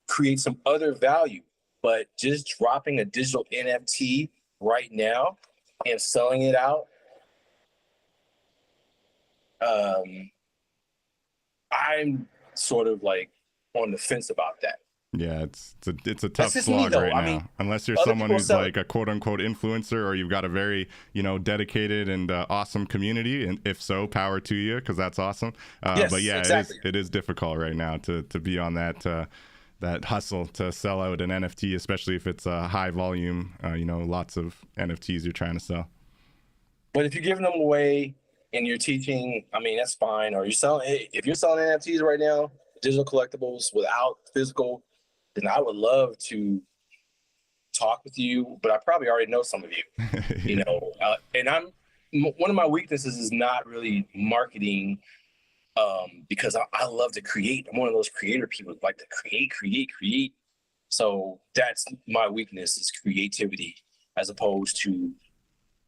create some other value. But just dropping a digital NFT right now and selling it out, I'm sort of like on the fence about that. Yeah, it's a tough slog right now. I mean, unless you're someone who's like a quote unquote influencer, or you've got a very dedicated and awesome community, and if so, power to you, because that's awesome. Yes, but yeah, exactly. it is difficult right now to be on that hustle to sell out an NFT, especially if it's a high volume. Lots of NFTs you're trying to sell. But if you're giving them away and you're teaching, I mean, that's fine. Or you're selling, if you're selling NFTs right now, digital collectibles without physical, then I would love to talk with you. But I probably already know some of you, you Yeah. know. And one of my weaknesses is not really marketing, because I love to create. I'm one of those creator people who like to create. So that's my weakness, is creativity, as opposed to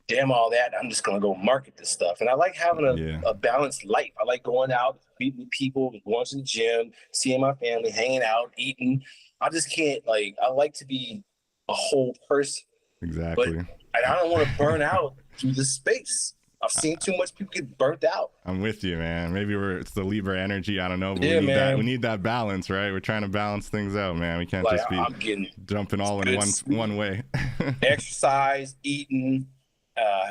damn all that. I'm just gonna go market this stuff. And I like having Yeah. a balanced life. I like going out, meeting people, going to the gym, seeing my family, hanging out, eating. I just can't, like, I like to be a whole person, but Exactly. I don't want to burn out through this space. I've seen too much people get burnt out. I'm with you, man. Maybe it's the Libra energy. I don't know, but Yeah, man. we need that balance, right? We're trying to balance things out, man. We can't Like, just be I'm getting jumping all in good one way. exercise, eating,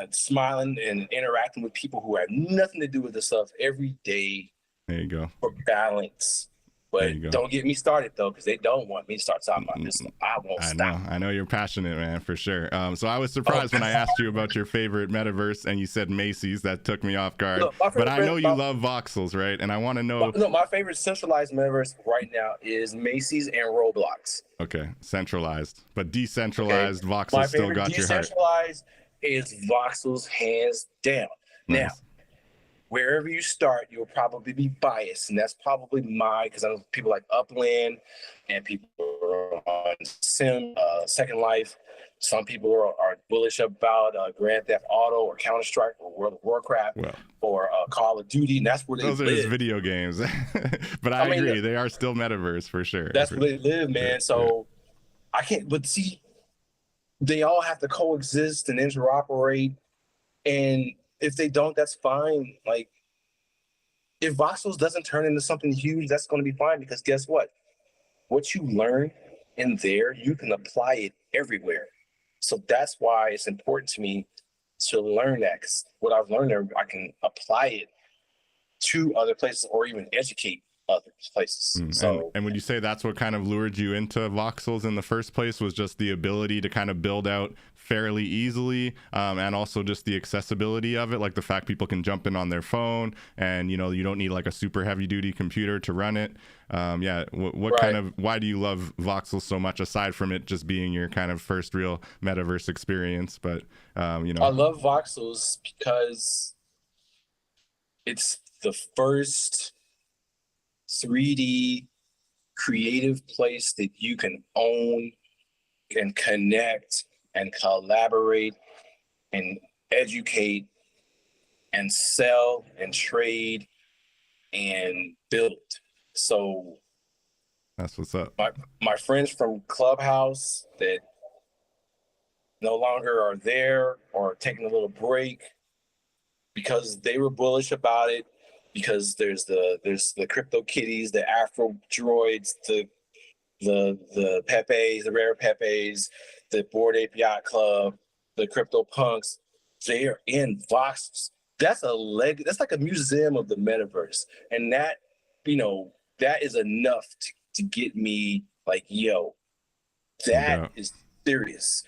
smiling, and interacting with people who have nothing to do with this stuff every day There you go. for balance. There you go. But don't get me started, though, because they don't want me to start talking about this stuff. I won't stop. I know you're passionate, man, for sure. So I was surprised when I asked you about your favorite metaverse and you said Macy's. That took me off guard. Look, but I know you love voxels, right? And I want to know. No, my favorite centralized metaverse right now is Macy's and Roblox. Okay, centralized, but decentralized voxels My still favorite got your heart. decentralized is voxels, hands down. Nice. Now, wherever you start, you'll probably be biased, and that's probably because I know people like Upland and people are on Second Life. Some people are bullish about Grand Theft Auto or Counter-Strike or World of Warcraft or Call of Duty, and that's where they live. Those are just video games. But I mean, agree, they are still metaverse for sure. That's where they live, man. Yeah, so I can't, but see, they all have to coexist and interoperate, and if they don't, that's fine. Like, if voxels doesn't turn into something huge, that's going to be fine, because guess what? What you learn in there, you can apply it everywhere. So that's why it's important to me to learn that, because what I've learned there, I can apply it to other places or even educate other places. And would you say that's what kind of lured you into voxels in the first place, was just the ability to kind of build out fairly easily, and also just the accessibility of it, like the fact people can jump in on their phone and, you know, you don't need like a super heavy duty computer to run it. What kind of, why do you love voxels so much, aside from it just being your kind of first real metaverse experience? But you know, I love voxels because it's the first 3D creative place that you can own and connect and collaborate and educate and sell and trade and build. So that's what's up. My friends from Clubhouse that no longer are there or taking a little break because they were bullish about it, because there's the crypto kitties, the Afro droids, the Pepes, the rare Pepes, the Bored Ape Yacht Club, the crypto punks. They are in voxels. That's like a museum of the metaverse, and that, you know, that is enough to get me like, yo, that is serious.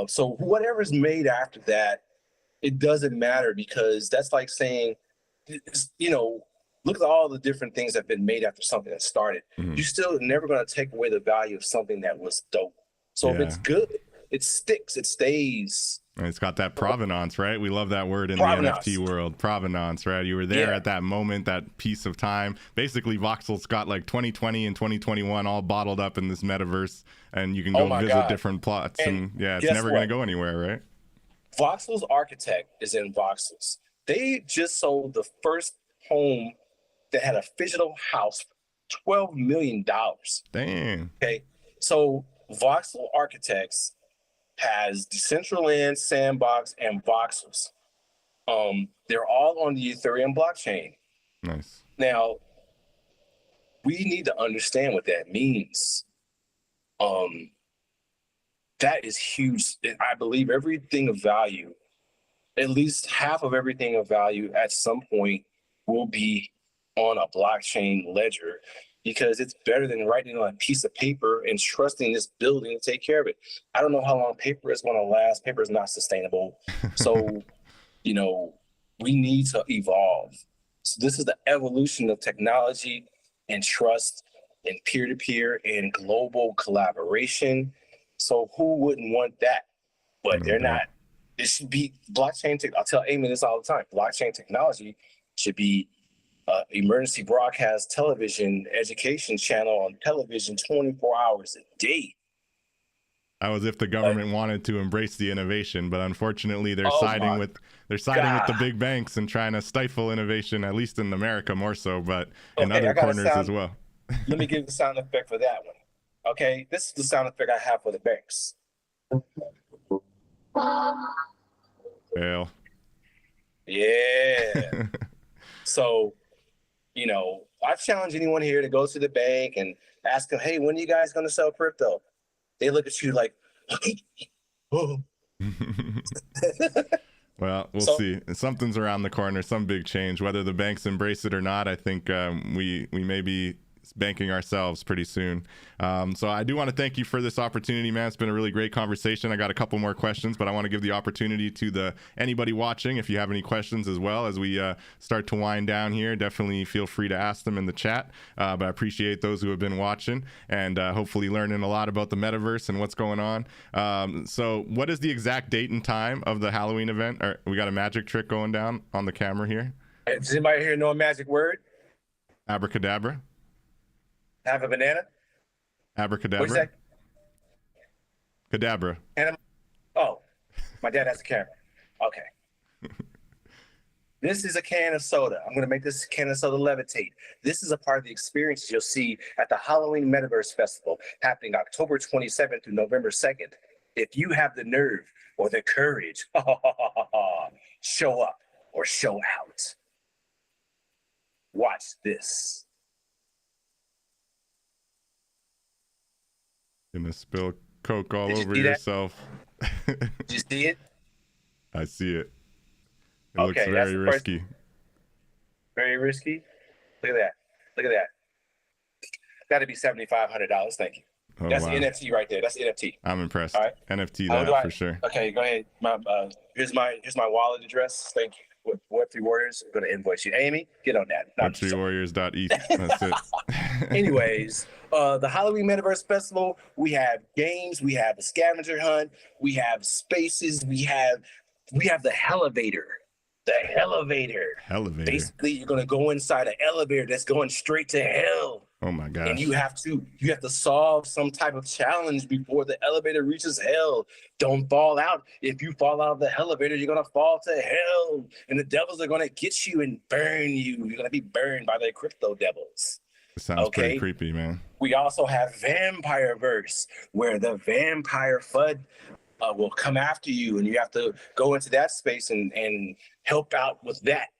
So whatever's made after that, it doesn't matter, because that's like saying, you know, look at all the different things that have been made after something that started. You're still never going to take away the value of something that was dope. So if it's good, it sticks, it stays. And it's got that provenance, right? We love that word in the NFT world, provenance, right? You were there at that moment, that piece of time. Basically, voxels got like 2020 and 2021 all bottled up in this metaverse, and you can go visit different plots. And it's never going to go anywhere, right? Voxels Architect is in voxels. They just sold the first home that had a digital house for $12 million. Damn. Okay. So Voxel Architects has Decentraland, Sandbox, and voxels. They're all on the Ethereum blockchain. Nice. Now, we need to understand what that means. That is huge. I believe everything of value, at least half of everything of value at some point, will be on a blockchain ledger, because it's better than writing on a piece of paper and trusting this building to take care of it. I don't know how long paper is going to last. Paper is not sustainable. So you know, we need to evolve. So this is the evolution of technology and trust and peer-to-peer and global collaboration. So who wouldn't want that? But No they're doubt. not. It should be blockchain. I'll tell Amy this all the time. Blockchain technology should be emergency broadcast television education channel on television 24 hours a day. That was if the Like, government wanted to embrace the innovation, but unfortunately they're oh siding my with the God. big banks and trying to stifle innovation, at least in America more so, but in Okay, other I got a corners sound. as well. Let me give the sound effect for that one. Okay, this is the sound effect I have for the banks. Fail. Yeah. So, I challenge anyone here to go to the bank and ask them, hey, when are you guys going to sell crypto? They look at you like, oh. Well, we'll So, see. Something's around the corner, some big change. Whether the banks embrace it or not, I think we may be banking ourselves pretty soon. So I do want to thank you for this opportunity, man. It's been a really great conversation. I got a couple more questions, but I want to give the opportunity to anybody watching, if you have any questions as well as we start to wind down here, definitely feel free to ask them in the chat. But I appreciate those who have been watching and hopefully learning a lot about the metaverse and what's going on. So what is the exact date and time of the Halloween event? We got a magic trick going down on the camera here. does anybody here know a magic word? Abracadabra. Have a banana? Abracadabra. What's that? Cadabra. Oh, my dad has a camera. Okay. This is a can of soda. I'm going to make this can of soda levitate. This is a part of the experiences you'll see at the Halloween Metaverse Festival happening October 27th through November 2nd. If you have the nerve or the courage, show up or show out. Watch this. Gonna spill Coke all Did you over see that? yourself. Did you see it? I see it. It Okay, looks that's very the first- risky. Very risky. Look at that. Look at that. That'd be $7,500. Thank you. Oh, That's wow. the NFT right there. That's the NFT. I'm impressed. All right. NFT How that do I- for sure. Okay, go ahead. Here's my wallet address. Thank you. With Web3 Warriors, I'm gonna invoice you. Amy, get on that. No, I'm just joking. Web3warriors.eth. That's it. Anyways, the Halloween Metaverse Festival, we have games, we have a scavenger hunt, we have spaces, we have the elevator. The elevator. Elevator. Basically, you're gonna go inside an elevator that's going straight to hell. Oh my gosh. And you have to solve some type of challenge before the elevator reaches hell. Don't fall out. If you fall out of the elevator, you're gonna fall to hell, and the devils are gonna get you and burn you. You're gonna be burned by the crypto devils. It sounds pretty Okay. creepy, man. We also have Vampire Verse, where the vampire FUD will come after you, and you have to go into that space and help out with that.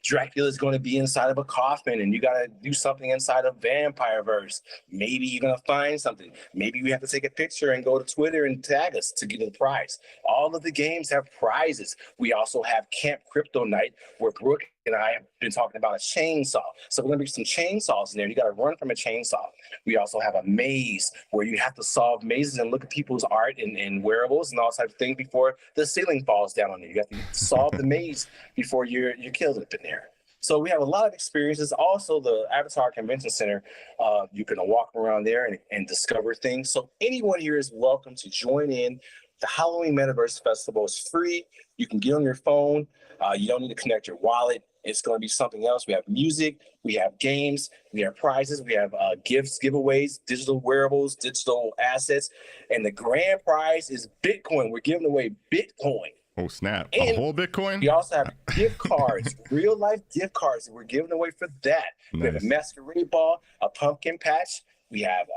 Dracula is going to be inside of a coffin, and you got to do something inside of Vampire Verse. Maybe you're going to find something. Maybe we have to take a picture and go to Twitter and tag us to get the prize. All of the games have prizes. We also have Camp Crypto Night, where Brooke and I have been talking about a chainsaw. So we're going to be some chainsaws in there. You got to run from a chainsaw. We also have a maze where you have to solve mazes and look at people's art and wearables and all types of things before the ceiling falls down on you. You have to solve the maze before you're killed up in there. So we have a lot of experiences. Also, the Avatar Convention Center, you can walk around there and discover things. So anyone here is welcome to join in. The Halloween Metaverse Festival is free. You can get on your phone. You don't need to connect your wallet. It's going to be something else. We have music, we have games, we have prizes, we have gifts, giveaways, digital wearables, digital assets. And the grand prize is Bitcoin. We're giving away Bitcoin. Oh, snap. And a whole Bitcoin? We also have gift cards, real life gift cards that we're giving away for that. Nice. We have a masquerade ball, a pumpkin patch. We have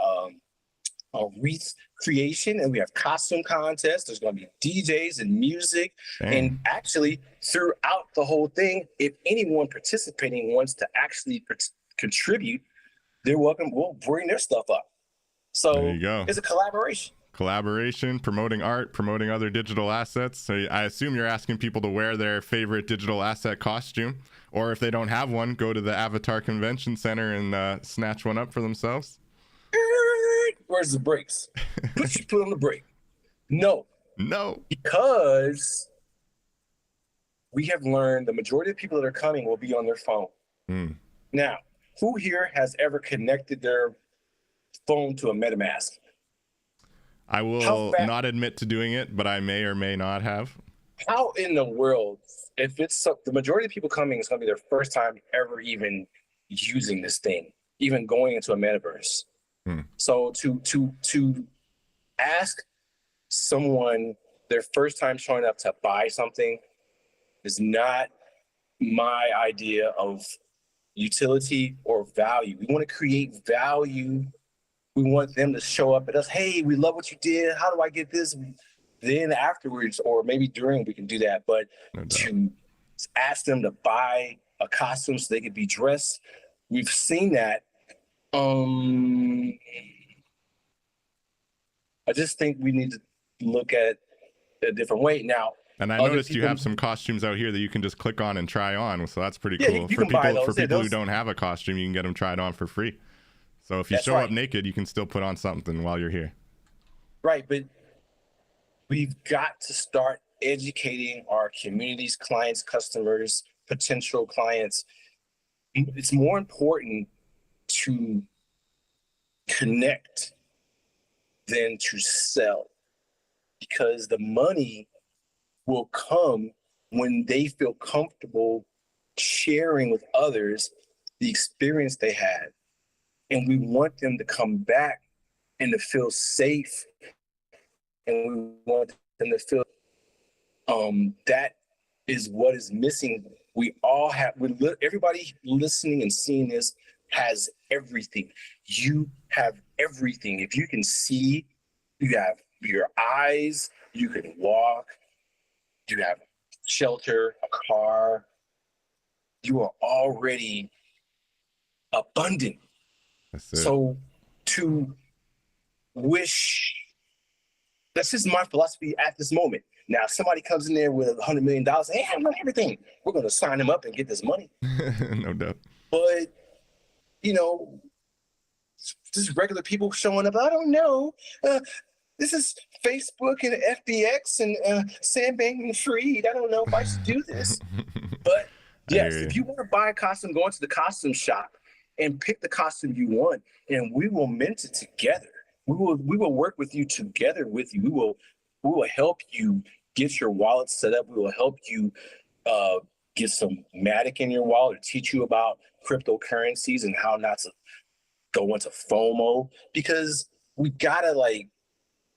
a wreath creation, and we have costume contests. There's going to be DJs and music. Dang. And actually, throughout the whole thing, if anyone participating wants to actually contribute, they're welcome. We'll bring their stuff up. So There you go. it's a collaboration. Collaboration, promoting art, promoting other digital assets. So I assume you're asking people to wear their favorite digital asset costume, or if they don't have one, go to the Avatar Convention Center and snatch one up for themselves. Where's the brakes? Put on the brake. No, No. because we have learned the majority of people that are coming will be on their phone. Mm. Now, who here has ever connected their phone to a MetaMask? I will not admit to doing it, but I may or may not have. How in the world, if it's the majority of people coming is going to be their first time ever even using this thing, even going into a metaverse. So to ask someone their first time showing up to buy something is not my idea of utility or value. We want to create value. We want them to show up at us. Hey, we love what you did. How do I get this? Then afterwards, or maybe during, we can do that. But to ask them to buy a costume so they could be dressed, we've seen that. I just think we need to look at a different way now. And I noticed you have some costumes out here that you can just click on and try on, so that's pretty cool. For people who don't have a costume, you can get them tried on for free. So if you show up naked, you can still put on something while you're here. Right, but we've got to start educating our communities, clients, customers, potential clients. It's more important to connect than to sell, because the money will come when they feel comfortable sharing with others the experience they had. And we want them to come back and to feel safe. And we want them to feel that is what is missing. We all have, everybody listening and seeing this has everything. You have everything. If you can see, you have your eyes, you can walk, you have shelter, a car, you are already abundant. So to wish, that's just my philosophy at this moment. Now, if somebody comes in there with $100 million, hey, I want everything, we're going to sign them up and get this money. No doubt. But, you know, just regular people showing up, I don't know. This is Facebook and FBX and Sam Bankman-Fried. I don't know if I should do this. But yes, if you want to buy a costume, go into the costume shop and pick the costume you want, and we will mint it together. We will work with you together with you. We will help you get your wallet set up. We will help you get some Matic in your wallet, or teach you about cryptocurrencies and how not to go into FOMO, because we gotta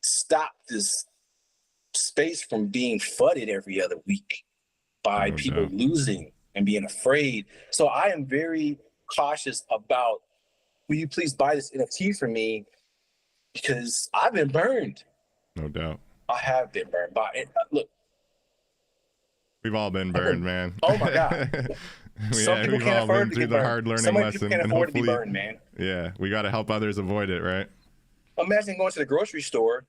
stop this space from being flooded every other week by people losing and being afraid. So I am very cautious about, will you please buy this NFT for me? Because I've been burned. No doubt. I have been burned by it. Look. We've all been burned, man. Oh my God. Some people can't afford to be burned. Hard learning Some lesson, people can't afford to be burned, man. Yeah, we got to help others avoid it, right? Imagine going to the grocery store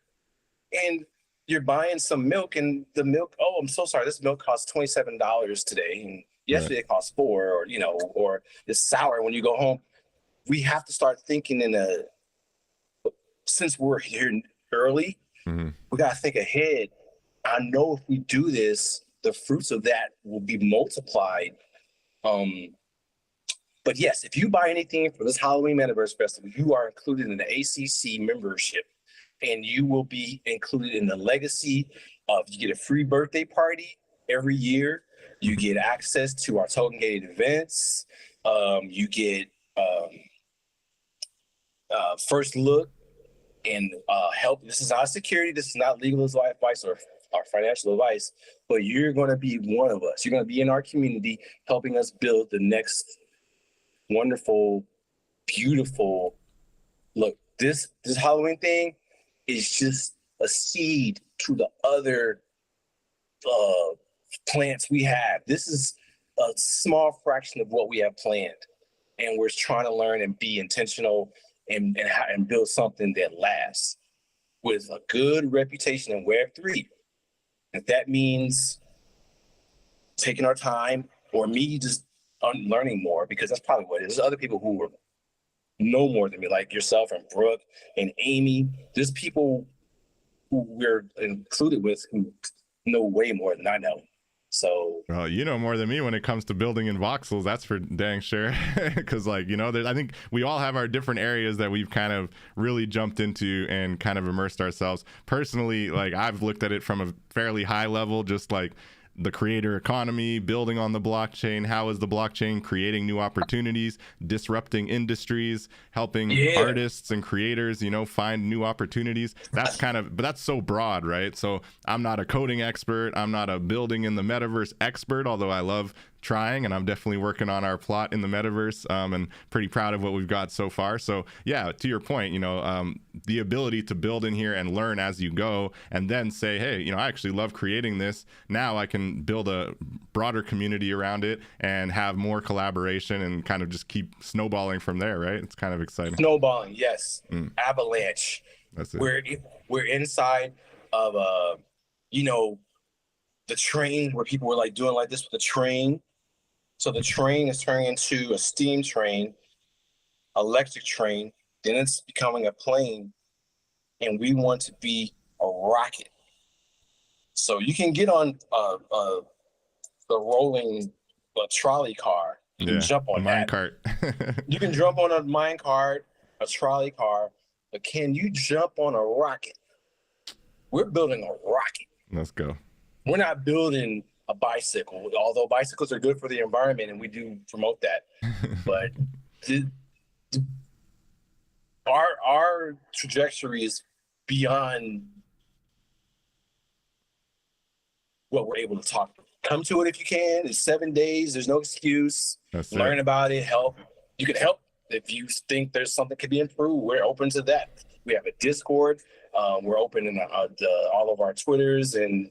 and you're buying some milk, and the milk, oh, I'm so sorry, this milk costs $27 today, and yesterday it cost $4, or it's sour when you go home. We have to start thinking since we're here early, we got to think ahead. I know if we do this, the fruits of that will be multiplied. But yes, if you buy anything for this Halloween Metaverse Festival, you are included in the ACC membership, and you will be included in the legacy of, you get a free birthday party every year. You get access to our token gated events. You get first look and help. This is not security. This is not legal advice or financial advice, but you're going to be one of us. You're going to be in our community, helping us build the next wonderful, beautiful. Look, this Halloween thing is just a seed to the other plans we have. This is a small fraction of what we have planned, and we're trying to learn and be intentional and build something that lasts with a good reputation in Web3. If that means taking our time, or me just learning more, because that's probably what it is. There's other people who know more than me, like yourself and Brooke and Amy. There's people who we're included with who know way more than I know. So Well, you know more than me when it comes to building in voxels. That's for dang sure. Because, like, you know, I think we all have our different areas that we've kind of really jumped into and kind of immersed ourselves. Personally, like, I've looked at it from a fairly high level, just like the creator economy, building on the blockchain. How is the blockchain creating new opportunities, disrupting industries, helping yeah, artists and creators, you know, find new opportunities? That's kind of, but that's so broad, right? So I'm not a coding expert. I'm not a building in the metaverse expert, although I love trying, and I'm definitely working on our plot in the metaverse, and pretty proud of what we've got so far. So yeah, to your point, you know, the ability to build in here and learn as you go, and then say, hey, you know, I actually love creating this. Now I can build a broader community around it and have more collaboration and kind of just keep snowballing from there, right? It's kind of exciting. snowballing, yes, Mm, avalanche. that's it. We're inside of you know, the train where people were like doing like this with the train. So the train is turning into a steam train, electric train, then it's becoming a plane, and we want to be a rocket. So you can get on the rolling trolley car. You can Yeah, jump the on mine that. cart. You can jump on a mine cart, a trolley car, but can you jump on a rocket? We're building a rocket. Let's go. We're not building a bicycle, although bicycles are good for the environment and we do promote that. But the, the, our trajectory is beyond what we're able to talk. Come to it if you can. It's 7 days. There's no excuse. That's Learn it. about it. Help. You can help if you think there's something could be improved. We're open to that. We have a Discord. We're open in all of our Twitters and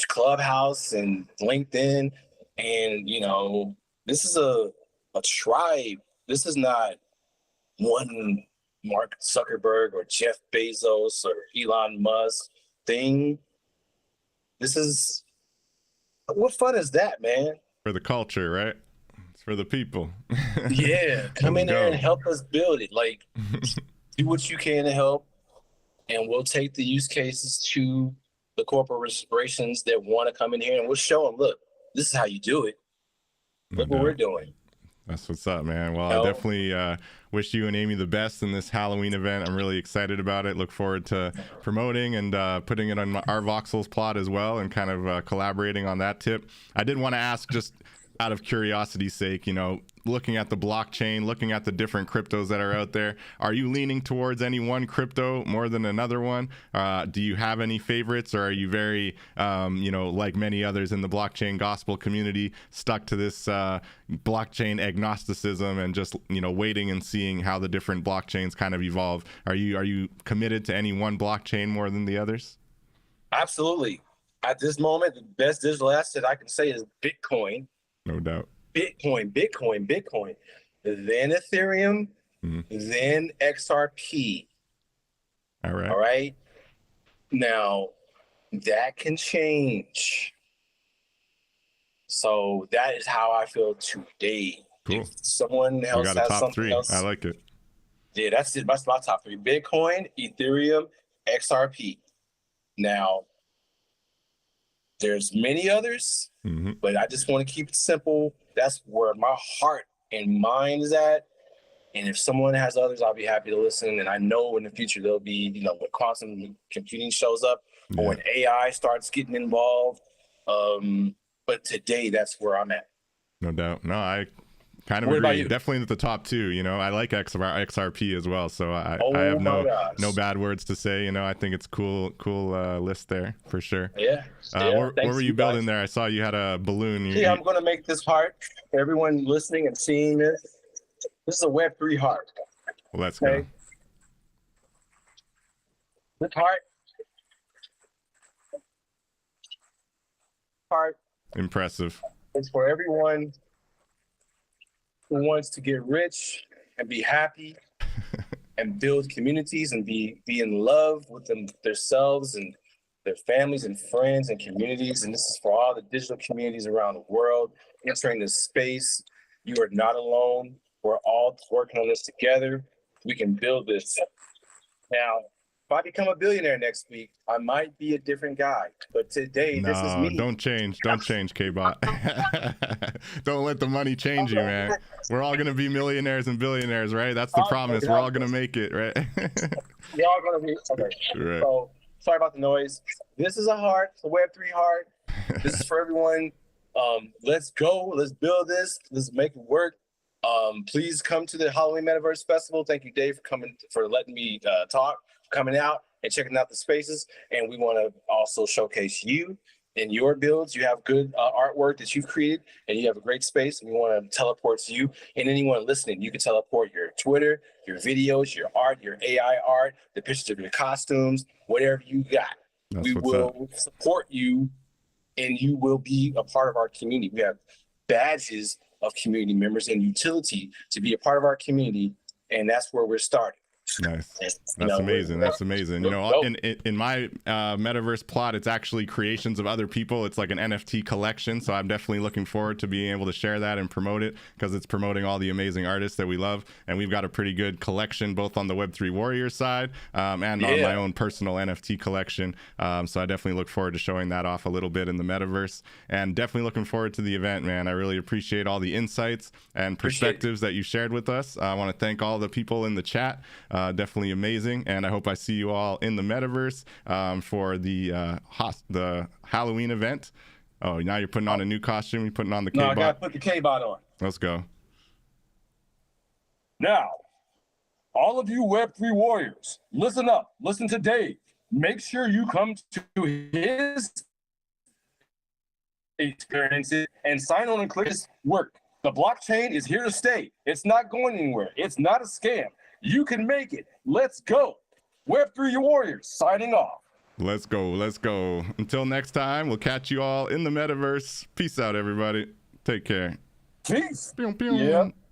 Clubhouse and LinkedIn. And you know, this is a tribe. This is not one Mark Zuckerberg or Jeff Bezos or Elon Musk thing. This is what fun is that, man? For the culture, right? It's for the people. Yeah, come Let's in there and go. help us build it. Like, do what you can to help, and we'll take the use cases to the corporations that want to come in here, and we'll show them, look, this is how you do it. No Look what we're doubt. doing. That's what's up, man. Well, You I know? definitely wish you and Amy the best in this Halloween event. I'm really excited about it. Look forward to promoting and putting it on our Voxels plot as well, and kind of collaborating on that tip. I did want to ask, just out of curiosity's sake, you know, looking at the blockchain, looking at the different cryptos that are out there, are you leaning towards any one crypto more than another one? Do you have any favorites, or are you very, you know, like many others in the blockchain gospel community, stuck to this blockchain agnosticism and just, you know, waiting and seeing how the different blockchains kind of evolve? Are you committed to any one blockchain more than the others? Absolutely. At this moment, the best digital asset I can say is Bitcoin. No doubt. Bitcoin, then Ethereum, Mhm. then XRP. All right. All right. Now, that can change. So that is how I feel today. Cool. If someone We else got a has top something three. I else, like it. yeah, that's it. That's my top three: Bitcoin, Ethereum, XRP. Now, there's many others, Hmm. but I just want to keep it simple. That's where my heart and mind is at. And if someone has others, I'll be happy to listen. And I know in the future there'll be, you know, when quantum computing shows up or Yeah. when AI starts getting involved. But today, that's where I'm at. No doubt. No, I kind of What about agree. you? Definitely the top two. You know, I like XRP as well, so I Oh have my no gosh. bad words to say. You know, I think it's cool list there for sure. Yeah. Yeah. What were Thanks, you you building guys. there? I saw you had a balloon. Yeah, I'm going to make this heart. Everyone listening and seeing this, this is a Web3 heart. Let's go. Okay. This heart Impressive. is for everyone who wants to get rich and be happy and build communities and be in love with themselves and their families and friends and communities. And this is for all the digital communities around the world entering this space. You are not alone. We're all working on this together. We can build this. Now, I become a billionaire next week, I might be a different guy. But today, this is No, me. don't change. Don't change, Kbot. Don't let the money change you, man. We're all gonna be millionaires and billionaires, right? That's the promise. We're all gonna make it, right? We're all gonna be okay. Right. So sorry about the noise. This is a heart, a Web3 heart. This is for everyone. Let's go. Let's build this. Let's make it work. Please come to the Halloween Metaverse Festival. Thank you, Dave, for letting me talk, coming out and checking out the spaces. And we want to also showcase you and your builds. You have good artwork that you've created, and you have a great space. And we want to teleport to you. And anyone listening, you can teleport your Twitter, your videos, your art, your AI art, the pictures of your costumes, whatever you got. We will support you, and you will be a part of our community. We have badges of community members and utility to be a part of our community, and that's where we're starting. Nice. That's amazing. That's amazing. You know, in my metaverse plot, it's actually creations of other people. It's like an NFT collection. So I'm definitely looking forward to being able to share that and promote it, because it's promoting all the amazing artists that we love. And we've got a pretty good collection, both on the Web3 Warriors side and on my own personal NFT collection. So I definitely look forward to showing that off a little bit in the metaverse, and definitely looking forward to the event, man. I really appreciate all the insights and perspectives that you shared with us. I want to thank all the people in the chat. Definitely amazing, and I hope I see you all in the metaverse for the Halloween event. Oh, now you're putting on a new costume. You're putting on the Kbot. No, I gotta put the Kbot on. Let's go. Now, all of you Web3 warriors, listen up. Listen to Dave. Make sure you come to his experiences and sign on and click his work. The blockchain is here to stay. It's not going anywhere. It's not a scam. You can make it. Let's go. Web3 Warriors signing off. Let's go. Let's go. Until next time, we'll catch you all in the metaverse. Peace out, everybody. Take care. Peace. Pew, pew. Yeah.